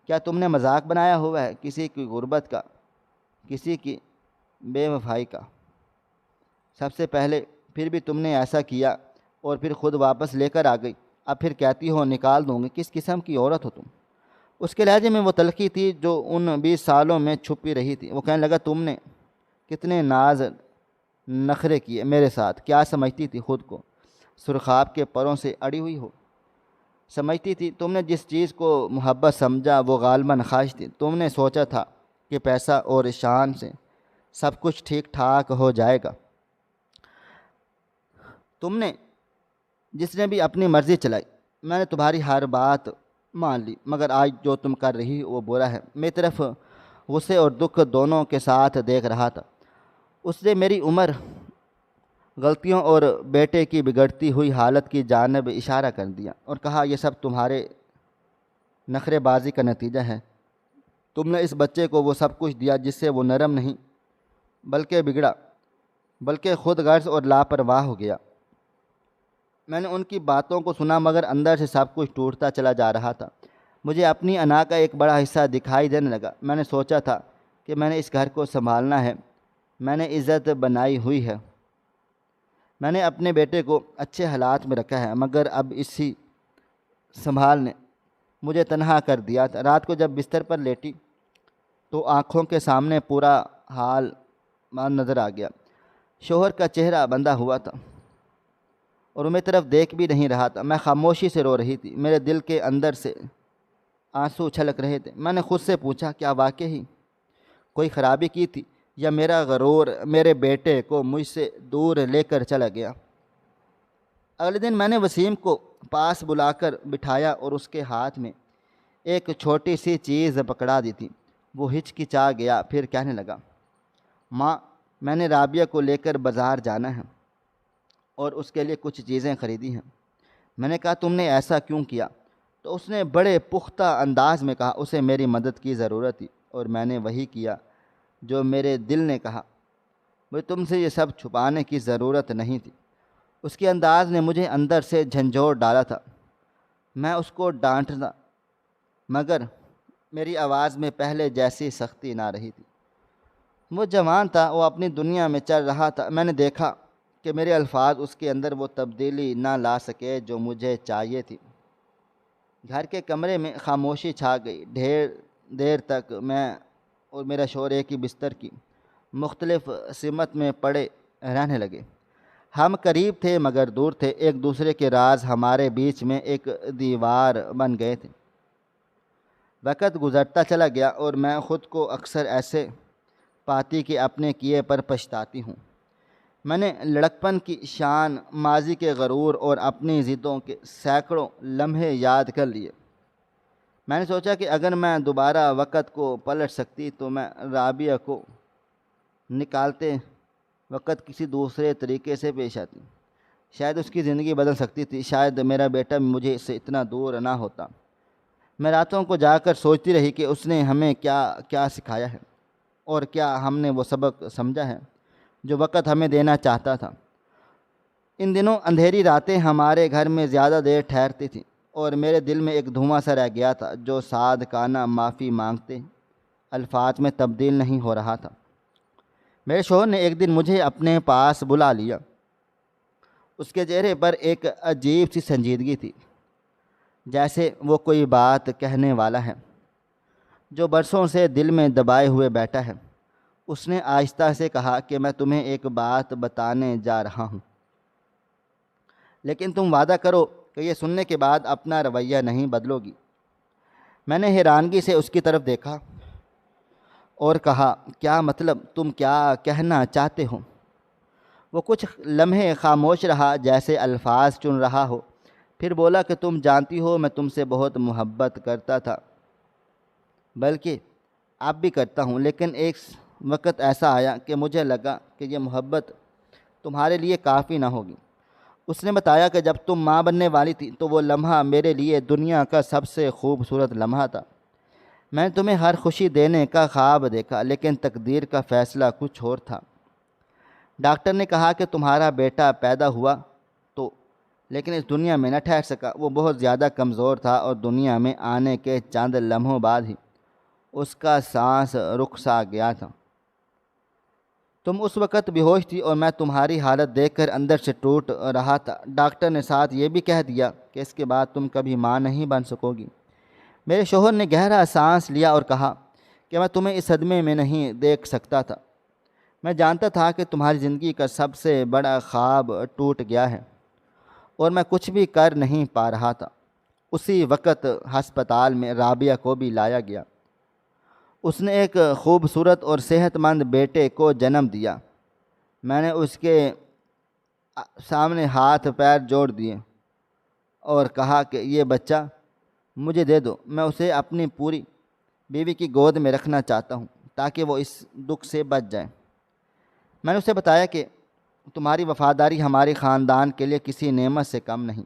کیا تم نے مذاق بنایا ہوا ہے کسی کی غربت کا، کسی کی بے وفائی کا؟ سب سے پہلے پھر بھی تم نے ایسا کیا اور پھر خود واپس لے کر آ گئی، اب پھر کہتی ہو نکال دوں گی۔ کس قسم کی عورت ہو تم؟ اس کے لہجے میں وہ تلخی تھی جو ان 20 سالوں میں چھپی رہی تھی۔ وہ کہنے لگا تم نے کتنے ناز نخرے کیے میرے ساتھ، کیا سمجھتی تھی خود کو سرخاب کے پروں سے اڑی ہوئی ہو؟ سمجھتی تھی تم نے جس چیز کو محبت سمجھا وہ غالباً خواہش تھی۔ تم نے سوچا تھا کہ پیسہ اور شان سے سب کچھ ٹھیک ٹھاک ہو جائے گا۔ تم نے جس نے بھی اپنی مرضی چلائی، میں نے تمہاری ہر بات مان لی، مگر آج جو تم کر رہی وہ برا ہے۔ میری طرف غصے اور دکھ دونوں کے ساتھ دیکھ رہا تھا۔ اس نے میری عمر، غلطیوں اور بیٹے کی بگڑتی ہوئی حالت کی جانب اشارہ کر دیا اور کہا یہ سب تمہارے نخرے بازی کا نتیجہ ہے۔ تم نے اس بچے کو وہ سب کچھ دیا جس سے وہ نرم نہیں بلکہ بگڑا، بلکہ خود غرض اور لاپرواہ ہو گیا۔ میں نے ان کی باتوں کو سنا مگر اندر سے سب کچھ ٹوٹتا چلا جا رہا تھا۔ مجھے اپنی انا کا ایک بڑا حصہ دکھائی دینے لگا۔ میں نے سوچا تھا کہ میں نے اس گھر کو سنبھالنا ہے، میں نے عزت بنائی ہوئی ہے، میں نے اپنے بیٹے کو اچھے حالات میں رکھا ہے، مگر اب اسی سنبھال نے مجھے تنہا کر دیا تھا۔ رات کو جب بستر پر لیٹی تو آنکھوں کے سامنے پورا حال نظر آ گیا۔ شوہر کا چہرہ بندھا ہوا تھا اور وہ میری طرف دیکھ بھی نہیں رہا تھا۔ میں خاموشی سے رو رہی تھی، میرے دل کے اندر سے آنسو چھلک رہے تھے۔ میں نے خود سے پوچھا کیا واقعی کوئی خرابی کی تھی یا میرا غرور میرے بیٹے کو مجھ سے دور لے کر چلا گیا؟ اگلے دن میں نے وسیم کو پاس بلا کر بٹھایا اور اس کے ہاتھ میں ایک چھوٹی سی چیز پکڑا دی تھی۔ وہ ہچکچا گیا، پھر کہنے لگا، ماں میں نے رابعہ کو لے کر بازار جانا ہے اور اس کے لیے کچھ چیزیں خریدی ہیں۔ میں نے کہا تم نے ایسا کیوں کیا؟ تو اس نے بڑے پختہ انداز میں کہا اسے میری مدد کی ضرورت تھی اور میں نے وہی کیا جو میرے دل نے کہا۔ مجھے تم سے یہ سب چھپانے کی ضرورت نہیں تھی۔ اس کے انداز نے مجھے اندر سے جھنجھوڑ ڈالا تھا۔ میں اس کو ڈانٹنا مگر میری آواز میں پہلے جیسی سختی نہ رہی تھی۔ وہ جوان تھا، وہ اپنی دنیا میں چل رہا تھا۔ میں نے دیکھا کہ میرے الفاظ اس کے اندر وہ تبدیلی نہ لا سکے جو مجھے چاہیے تھی۔ گھر کے کمرے میں خاموشی چھا گئی۔ ڈھیر دیر تک میں اور میرا شوہر ایک ہی بستر کی مختلف سمت میں پڑے رہنے لگے۔ ہم قریب تھے مگر دور تھے، ایک دوسرے کے راز ہمارے بیچ میں ایک دیوار بن گئے تھے۔ وقت گزرتا چلا گیا اور میں خود کو اکثر ایسے پاتی کہ اپنے کیے پر پچھتاتی ہوں۔ میں نے لڑکپن کی شان، ماضی کے غرور اور اپنی ضدوں کے سینکڑوں لمحے یاد کر لیے۔ میں نے سوچا کہ اگر میں دوبارہ وقت کو پلٹ سکتی تو میں رابعہ کو نکالتے وقت کسی دوسرے طریقے سے پیش آتی۔ شاید اس کی زندگی بدل سکتی تھی، شاید میرا بیٹا مجھے اس سے اتنا دور نہ ہوتا۔ میں راتوں کو جا کر سوچتی رہی کہ اس نے ہمیں کیا کیا سکھایا ہے اور کیا ہم نے وہ سبق سمجھا ہے جو وقت ہمیں دینا چاہتا تھا۔ ان دنوں اندھیری راتیں ہمارے گھر میں زیادہ دیر ٹھہرتی تھیں اور میرے دل میں ایک دھواں سا رہ گیا تھا جو صادقانہ معافی مانگتے الفاظ میں تبدیل نہیں ہو رہا تھا۔ میرے شوہر نے ایک دن مجھے اپنے پاس بلا لیا۔ اس کے چہرے پر ایک عجیب سی سنجیدگی تھی، جیسے وہ کوئی بات کہنے والا ہے جو برسوں سے دل میں دبائے ہوئے بیٹھا ہے۔ اس نے آہستہ سے کہا کہ میں تمہیں ایک بات بتانے جا رہا ہوں، لیکن تم وعدہ کرو کہ یہ سننے کے بعد اپنا رویہ نہیں بدلو گی۔ میں نے حیرانگی سے اس کی طرف دیکھا اور کہا کیا مطلب، تم کیا کہنا چاہتے ہو؟ وہ کچھ لمحے خاموش رہا جیسے الفاظ چن رہا ہو، پھر بولا کہ تم جانتی ہو میں تم سے بہت محبت کرتا تھا، بلکہ اب بھی کرتا ہوں، لیکن ایک وقت ایسا آیا کہ مجھے لگا کہ یہ محبت تمہارے لیے کافی نہ ہوگی۔ اس نے بتایا کہ جب تم ماں بننے والی تھی تو وہ لمحہ میرے لیے دنیا کا سب سے خوبصورت لمحہ تھا۔ میں نے تمہیں ہر خوشی دینے کا خواب دیکھا، لیکن تقدیر کا فیصلہ کچھ اور تھا۔ ڈاکٹر نے کہا کہ تمہارا بیٹا پیدا ہوا تو، لیکن اس دنیا میں نہ ٹھہر سکا۔ وہ بہت زیادہ کمزور تھا اور دنیا میں آنے کے چند لمحوں بعد ہی اس کا سانس رک سا گیا تھا۔ تم اس وقت بے ہوش تھی اور میں تمہاری حالت دیکھ کر اندر سے ٹوٹ رہا تھا۔ ڈاکٹر نے ساتھ یہ بھی کہہ دیا کہ اس کے بعد تم کبھی ماں نہیں بن سکو گی۔ میرے شوہر نے گہرا سانس لیا اور کہا کہ میں تمہیں اس صدمے میں نہیں دیکھ سکتا تھا۔ میں جانتا تھا کہ تمہاری زندگی کا سب سے بڑا خواب ٹوٹ گیا ہے اور میں کچھ بھی کر نہیں پا رہا تھا۔ اسی وقت ہسپتال میں رابعہ کو بھی لایا گیا۔ اس نے ایک خوبصورت اور صحت مند بیٹے کو جنم دیا۔ میں نے اس کے سامنے ہاتھ پیر جوڑ دیے اور کہا کہ یہ بچہ مجھے دے دو، میں اسے اپنی پوری بیوی کی گود میں رکھنا چاہتا ہوں تاکہ وہ اس دکھ سے بچ جائے۔ میں نے اسے بتایا کہ تمہاری وفاداری ہمارے خاندان کے لیے کسی نعمت سے کم نہیں۔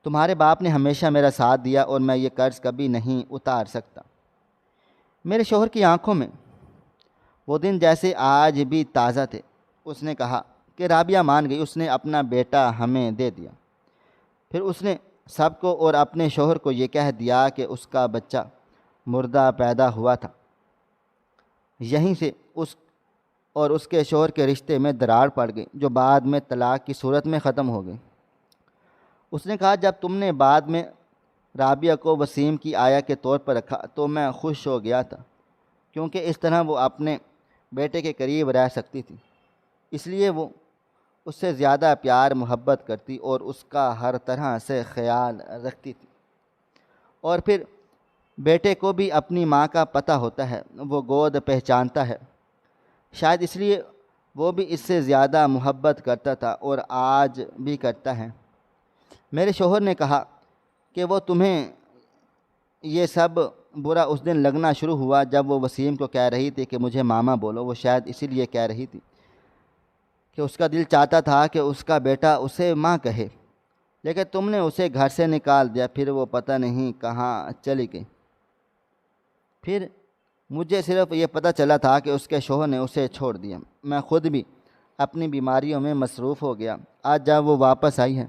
تمہارے باپ نے ہمیشہ میرا ساتھ دیا اور میں یہ قرض کبھی نہیں اتار سکتا۔ میرے شوہر کی آنکھوں میں وہ دن جیسے آج بھی تازہ تھے۔ اس نے کہا کہ رابعہ مان گئی، اس نے اپنا بیٹا ہمیں دے دیا۔ پھر اس نے سب کو اور اپنے شوہر کو یہ کہہ دیا کہ اس کا بچہ مردہ پیدا ہوا تھا۔ یہیں سے اس اور اس کے شوہر کے رشتے میں دراڑ پڑ گئی جو بعد میں طلاق کی صورت میں ختم ہو گئی۔ اس نے کہا جب تم نے بعد میں رابعہ کو وسیم کی آیا کے طور پر رکھا تو میں خوش ہو گیا تھا، کیونکہ اس طرح وہ اپنے بیٹے کے قریب رہ سکتی تھی۔ اس لیے وہ اس سے زیادہ پیار محبت کرتی اور اس کا ہر طرح سے خیال رکھتی تھی۔ اور پھر بیٹے کو بھی اپنی ماں کا پتہ ہوتا ہے، وہ گود پہچانتا ہے۔ شاید اس لیے وہ بھی اس سے زیادہ محبت کرتا تھا اور آج بھی کرتا ہے۔ میرے شوہر نے کہا کہ وہ تمہیں یہ سب برا اس دن لگنا شروع ہوا جب وہ وسیم کو کہہ رہی تھی کہ مجھے ماما بولو۔ وہ شاید اسی لیے کہہ رہی تھی کہ اس کا دل چاہتا تھا کہ اس کا بیٹا اسے ماں کہے، لیکن تم نے اسے گھر سے نکال دیا، پھر وہ پتہ نہیں کہاں چلی گئی۔ پھر مجھے صرف یہ پتہ چلا تھا کہ اس کے شوہر نے اسے چھوڑ دیا۔ میں خود بھی اپنی بیماریوں میں مصروف ہو گیا۔ آج جب وہ واپس آئی ہے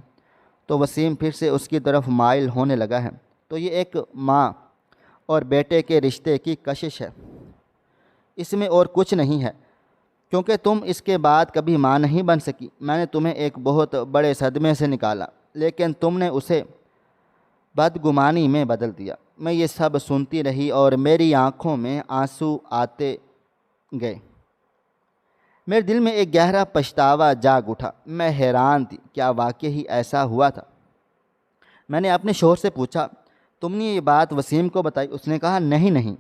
تو وسیم پھر سے اس کی طرف مائل ہونے لگا ہے۔ تو یہ ایک ماں اور بیٹے کے رشتے کی کشش ہے، اس میں اور کچھ نہیں ہے، کیونکہ تم اس کے بعد کبھی ماں نہیں بن سکی۔ میں نے تمہیں ایک بہت بڑے صدمے سے نکالا، لیکن تم نے اسے بدگمانی میں بدل دیا۔ میں یہ سب سنتی رہی اور میری آنکھوں میں آنسو آتے گئے۔ میرے دل میں ایک گہرا پچھتاوا جاگ اٹھا۔ میں حیران تھی، کیا واقعی ایسا ہوا تھا؟ میں نے اپنے شوہر سے پوچھا، تم نے یہ بات وسیم کو بتائی؟ اس نے کہا، نہیں،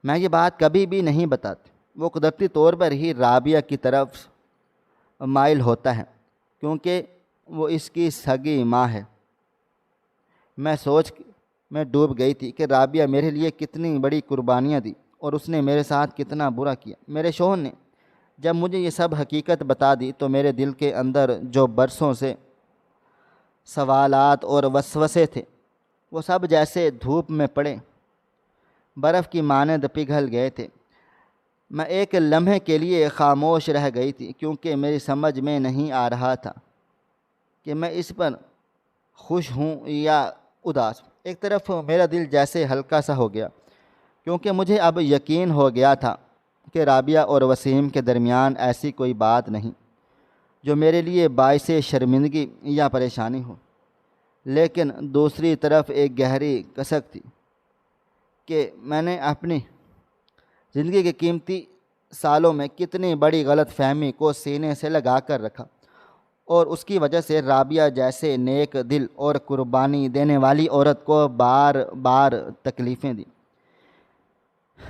میں یہ بات کبھی بھی نہیں بتاتی۔ وہ قدرتی طور پر ہی رابعہ کی طرف مائل ہوتا ہے، کیونکہ وہ اس کی سگی ماں ہے۔ میں ڈوب گئی تھی کہ رابعہ میرے لیے کتنی بڑی قربانیاں دی اور اس نے میرے ساتھ کتنا برا کیا۔ میرے شوہر نے جب مجھے یہ سب حقیقت بتا دی تو میرے دل کے اندر جو برسوں سے سوالات اور وسوسے تھے وہ سب جیسے دھوپ میں پڑے برف کی مانند پگھل گئے تھے۔ میں ایک لمحے کے لیے خاموش رہ گئی تھی، کیونکہ میری سمجھ میں نہیں آ رہا تھا کہ میں اس پر خوش ہوں یا اداس۔ ایک طرف میرا دل جیسے ہلکا سا ہو گیا، کیونکہ مجھے اب یقین ہو گیا تھا کہ رابعہ اور وسیم کے درمیان ایسی کوئی بات نہیں جو میرے لیے باعث شرمندگی یا پریشانی ہو۔ لیکن دوسری طرف ایک گہری کسک تھی کہ میں نے اپنی زندگی کے قیمتی سالوں میں کتنی بڑی غلط فہمی کو سینے سے لگا کر رکھا، اور اس کی وجہ سے رابعہ جیسے نیک دل اور قربانی دینے والی عورت کو بار بار تکلیفیں دی۔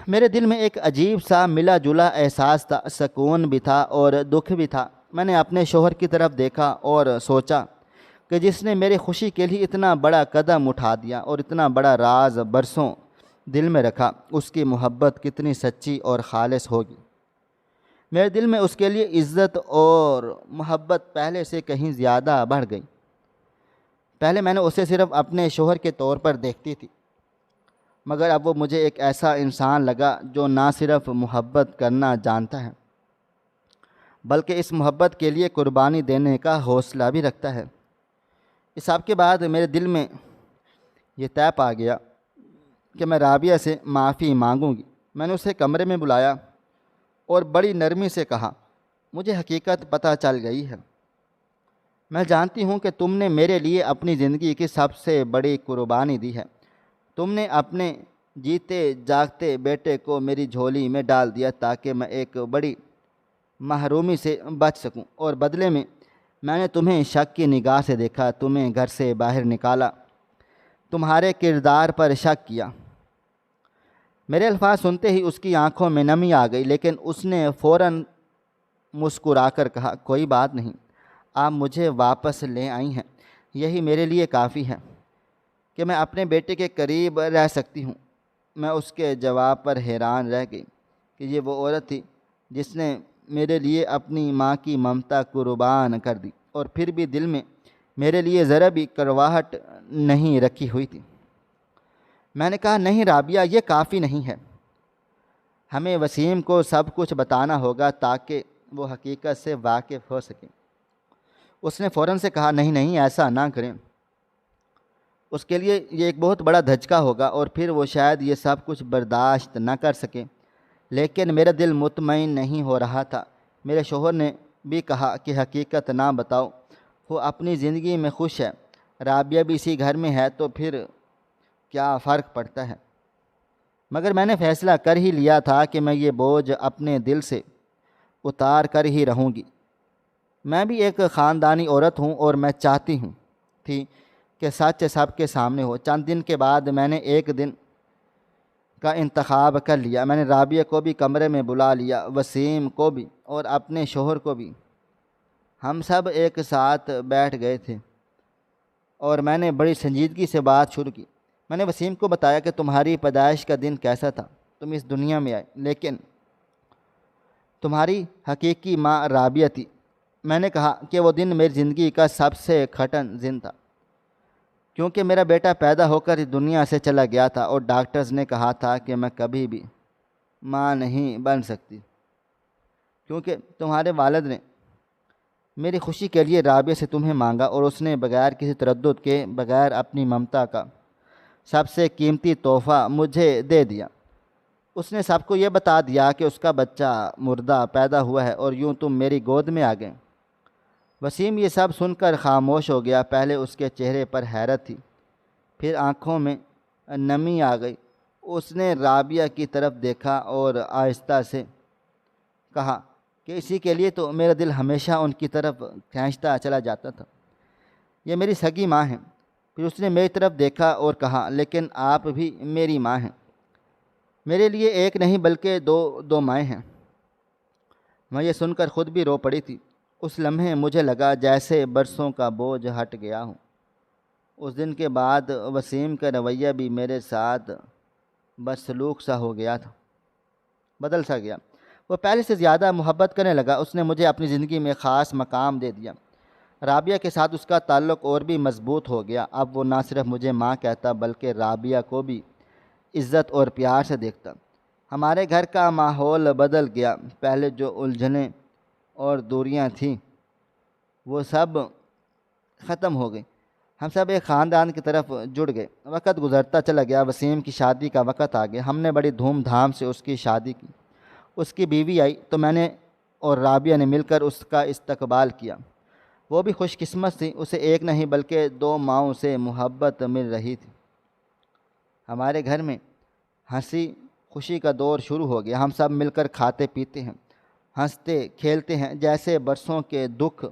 میرے دل میں ایک عجیب سا ملا جلا احساس تھا، سکون بھی تھا اور دکھ بھی تھا۔ میں نے اپنے شوہر کی طرف دیکھا اور سوچا کہ جس نے میری خوشی کے لیے اتنا بڑا قدم اٹھا دیا اور اتنا بڑا راز برسوں دل میں رکھا، اس کی محبت کتنی سچی اور خالص ہوگی۔ میرے دل میں اس کے لیے عزت اور محبت پہلے سے کہیں زیادہ بڑھ گئی۔ پہلے میں نے اسے صرف اپنے شوہر کے طور پر دیکھتی تھی، مگر اب وہ مجھے ایک ایسا انسان لگا جو نہ صرف محبت کرنا جانتا ہے بلکہ اس محبت کے لیے قربانی دینے کا حوصلہ بھی رکھتا ہے۔ اس سب کے بعد میرے دل میں یہ طے پا گیا کہ میں رابعہ سے معافی مانگوں گی۔ میں نے اسے کمرے میں بلایا اور بڑی نرمی سے کہا، مجھے حقیقت پتہ چل گئی ہے۔ میں جانتی ہوں کہ تم نے میرے لیے اپنی زندگی کی سب سے بڑی قربانی دی ہے۔ تم نے اپنے جیتے جاگتے بیٹے کو میری جھولی میں ڈال دیا تاکہ میں ایک بڑی محرومی سے بچ سکوں، اور بدلے میں نے تمہیں شک کی نگاہ سے دیکھا، تمہیں گھر سے باہر نکالا، تمہارے کردار پر شک کیا۔ میرے الفاظ سنتے ہی اس کی آنکھوں میں نمی آ گئی، لیکن اس نے فوراً مسکرا کر کہا، کوئی بات نہیں، آپ مجھے واپس لے آئی ہیں، یہی میرے لیے کافی ہے کہ میں اپنے بیٹے کے قریب رہ سکتی ہوں۔ میں اس کے جواب پر حیران رہ گئی کہ یہ وہ عورت تھی جس نے میرے لیے اپنی ماں کی ممتا قربان کر دی، اور پھر بھی دل میں میرے لیے ذرا بھی کڑواہٹ نہیں رکھی ہوئی تھی۔ میں نے کہا، نہیں رابعہ، یہ کافی نہیں ہے، ہمیں وسیم کو سب کچھ بتانا ہوگا تاکہ وہ حقیقت سے واقف ہو سکے۔ اس نے فوراً سے کہا، نہیں، ایسا نہ کریں، اس کے لیے یہ ایک بہت بڑا دھچکا ہوگا اور پھر وہ شاید یہ سب کچھ برداشت نہ کر سکے۔ لیکن میرا دل مطمئن نہیں ہو رہا تھا۔ میرے شوہر نے بھی کہا کہ حقیقت نہ بتاؤ، وہ اپنی زندگی میں خوش ہے، رابعہ بھی اسی گھر میں ہے، تو پھر کیا فرق پڑتا ہے؟ مگر میں نے فیصلہ کر ہی لیا تھا کہ میں یہ بوجھ اپنے دل سے اتار کر ہی رہوں گی۔ میں بھی ایک خاندانی عورت ہوں اور میں چاہتی تھی کہ سچ سب کے سامنے ہو۔ چند دن کے بعد میں نے ایک دن کا انتخاب کر لیا۔ میں نے رابعہ کو بھی کمرے میں بلا لیا، وسیم کو بھی اور اپنے شوہر کو بھی۔ ہم سب ایک ساتھ بیٹھ گئے تھے اور میں نے بڑی سنجیدگی سے بات شروع کی۔ میں نے وسیم کو بتایا کہ تمہاری پیدائش کا دن کیسا تھا، تم اس دنیا میں آئے، لیکن تمہاری حقیقی ماں رابعہ تھی، میں نے کہا کہ وہ دن میری زندگی کا سب سے کھٹن دن تھا، کیونکہ میرا بیٹا پیدا ہو کر اس دنیا سے چلا گیا تھا اور ڈاکٹرز نے کہا تھا کہ میں کبھی بھی ماں نہیں بن سکتی، کیونکہ تمہارے والد نے میری خوشی کے لیے رابعہ سے تمہیں مانگا اور اس نے بغیر کسی تردد کے، بغیر اپنی ممتا کا سب سے قیمتی تحفہ مجھے دے دیا۔ اس نے سب کو یہ بتا دیا کہ اس کا بچہ مردہ پیدا ہوا ہے اور یوں تم میری گود میں آ گئے۔ وسیم یہ سب سن کر خاموش ہو گیا۔ پہلے اس کے چہرے پر حیرت تھی، پھر آنکھوں میں نمی آ گئی۔ اس نے رابعہ کی طرف دیکھا اور آہستہ سے کہا کہ اسی کے لیے تو میرا دل ہمیشہ ان کی طرف کھینچتا چلا جاتا تھا، یہ میری سگی ماں ہیں۔ پھر اس نے میری طرف دیکھا اور کہا لیکن آپ بھی میری ماں ہیں، میرے لیے ایک نہیں بلکہ دو مائیں ہیں۔ میں یہ سن کر خود بھی رو پڑی تھی۔ اس لمحے مجھے لگا جیسے برسوں کا بوجھ ہٹ گیا ہوں۔ اس دن کے بعد وسیم کا رویہ بھی میرے ساتھ بدسلوک سا ہو گیا تھا، بدل سا گیا۔ وہ پہلے سے زیادہ محبت کرنے لگا۔ اس نے مجھے اپنی زندگی میں خاص مقام دے دیا۔ رابعہ کے ساتھ اس کا تعلق اور بھی مضبوط ہو گیا۔ اب وہ نہ صرف مجھے ماں کہتا بلکہ رابعہ کو بھی عزت اور پیار سے دیکھتا۔ ہمارے گھر کا ماحول بدل گیا۔ پہلے جو الجھنیں اور دوریاں تھیں وہ سب ختم ہو گئی۔ ہم سب ایک خاندان کی طرف جڑ گئے۔ وقت گزرتا چلا گیا۔ وسیم کی شادی کا وقت آ گیا۔ ہم نے بڑی دھوم دھام سے اس کی شادی کی۔ اس کی بیوی آئی تو میں نے اور رابعہ نے مل کر اس کا استقبال کیا۔ وہ بھی خوش قسمت تھی، اسے ایک نہیں بلکہ 2 ماؤں سے محبت مل رہی تھی۔ ہمارے گھر میں ہنسی خوشی کا دور شروع ہو گیا۔ ہم سب مل کر کھاتے پیتے ہیں، ہنستے کھیلتے ہیں جیسے برسوں کے دکھ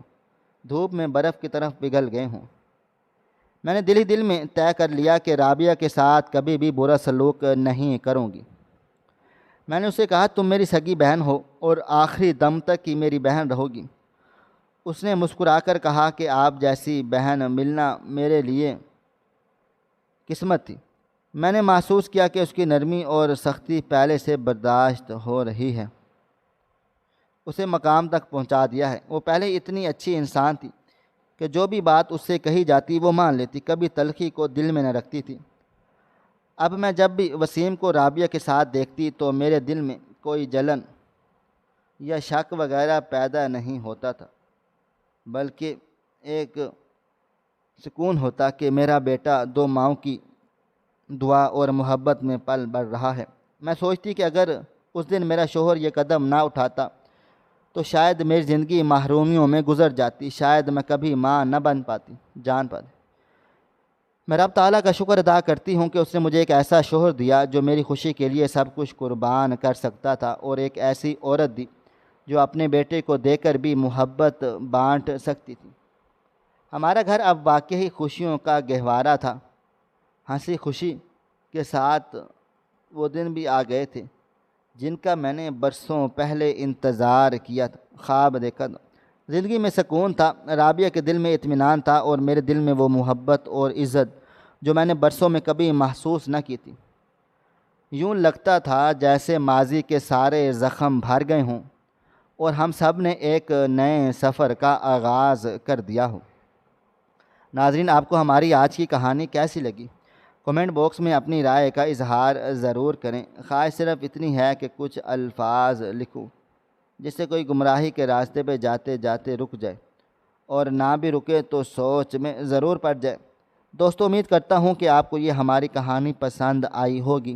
دھوپ میں برف کی طرف پگھل گئے ہوں۔ میں نے دل ہی دل میں طے کر لیا کہ رابعہ کے ساتھ کبھی بھی برا سلوک نہیں کروں گی۔ میں نے اسے کہا تم میری سگی بہن ہو اور آخری دم تک کی میری بہن رہو گی۔ اس نے مسکرا کر کہا کہ آپ جیسی بہن ملنا میرے لیے قسمت تھی۔ میں نے محسوس کیا کہ اس کی نرمی اور سختی پہلے سے برداشت ہو رہی ہے، اسے مقام تک پہنچا دیا ہے۔ وہ پہلے اتنی اچھی انسان تھی کہ جو بھی بات اس سے کہی جاتی وہ مان لیتی، کبھی تلخی کو دل میں نہ رکھتی تھی۔ اب میں جب بھی وسیم کو رابعہ کے ساتھ دیکھتی تو میرے دل میں کوئی جلن یا شک وغیرہ پیدا نہیں ہوتا تھا، بلکہ ایک سکون ہوتا کہ میرا بیٹا 2 ماؤں کی دعا اور محبت میں پل بڑھ رہا ہے۔ میں سوچتی کہ اگر اس دن میرا شوہر یہ قدم نہ اٹھاتا تو شاید میری زندگی محرومیوں میں گزر جاتی، شاید میں کبھی ماں نہ بن پاتی، جان پاتی۔ میں رب تعالیٰ کا شکر ادا کرتی ہوں کہ اس نے مجھے ایک ایسا شوہر دیا جو میری خوشی کے لیے سب کچھ قربان کر سکتا تھا، اور ایک ایسی عورت دی جو اپنے بیٹے کو دے کر بھی محبت بانٹ سکتی تھی۔ ہمارا گھر اب واقعی خوشیوں کا گہوارہ تھا۔ ہنسی خوشی کے ساتھ وہ دن بھی آ گئے تھے جن کا میں نے برسوں پہلے انتظار کیا تھا، خواب دیکھا تھا۔ زندگی میں سکون تھا، رابعہ کے دل میں اطمینان تھا اور میرے دل میں وہ محبت اور عزت جو میں نے برسوں میں کبھی محسوس نہ کی تھی۔ یوں لگتا تھا جیسے ماضی کے سارے زخم بھر گئے ہوں اور ہم سب نے ایک نئے سفر کا آغاز کر دیا ہو۔ ناظرین، آپ کو ہماری آج کی کہانی کیسی لگی؟ کمنٹ باکس میں اپنی رائے کا اظہار ضرور کریں۔ خواہش صرف اتنی ہے کہ کچھ الفاظ لکھوں جس سے کوئی گمراہی کے راستے پہ جاتے جاتے رک جائے، اور نہ بھی رکے تو سوچ میں ضرور پڑ جائے۔ دوستو، امید کرتا ہوں کہ آپ کو یہ ہماری کہانی پسند آئی ہوگی۔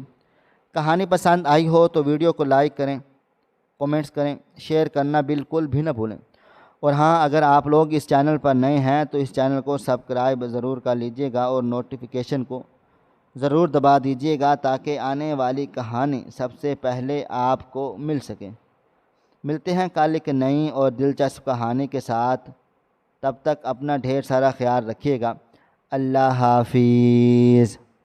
کہانی پسند آئی ہو تو ویڈیو کو لائک کریں، کومنٹس کریں، شیئر کرنا بالکل بھی نہ بھولیں۔ اور ہاں، اگر آپ لوگ اس چینل پر نئے ہیں تو اس چینل کو سبسکرائب ضرور کر لیجئے گا اور نوٹیفیکیشن کو ضرور دبا دیجئے گا تاکہ آنے والی کہانی سب سے پہلے آپ کو مل سکے۔ ملتے ہیں کل ایک نئی اور دلچسپ کہانی کے ساتھ۔ تب تک اپنا ڈھیر سارا خیال رکھیے گا۔ اللہ حافظ۔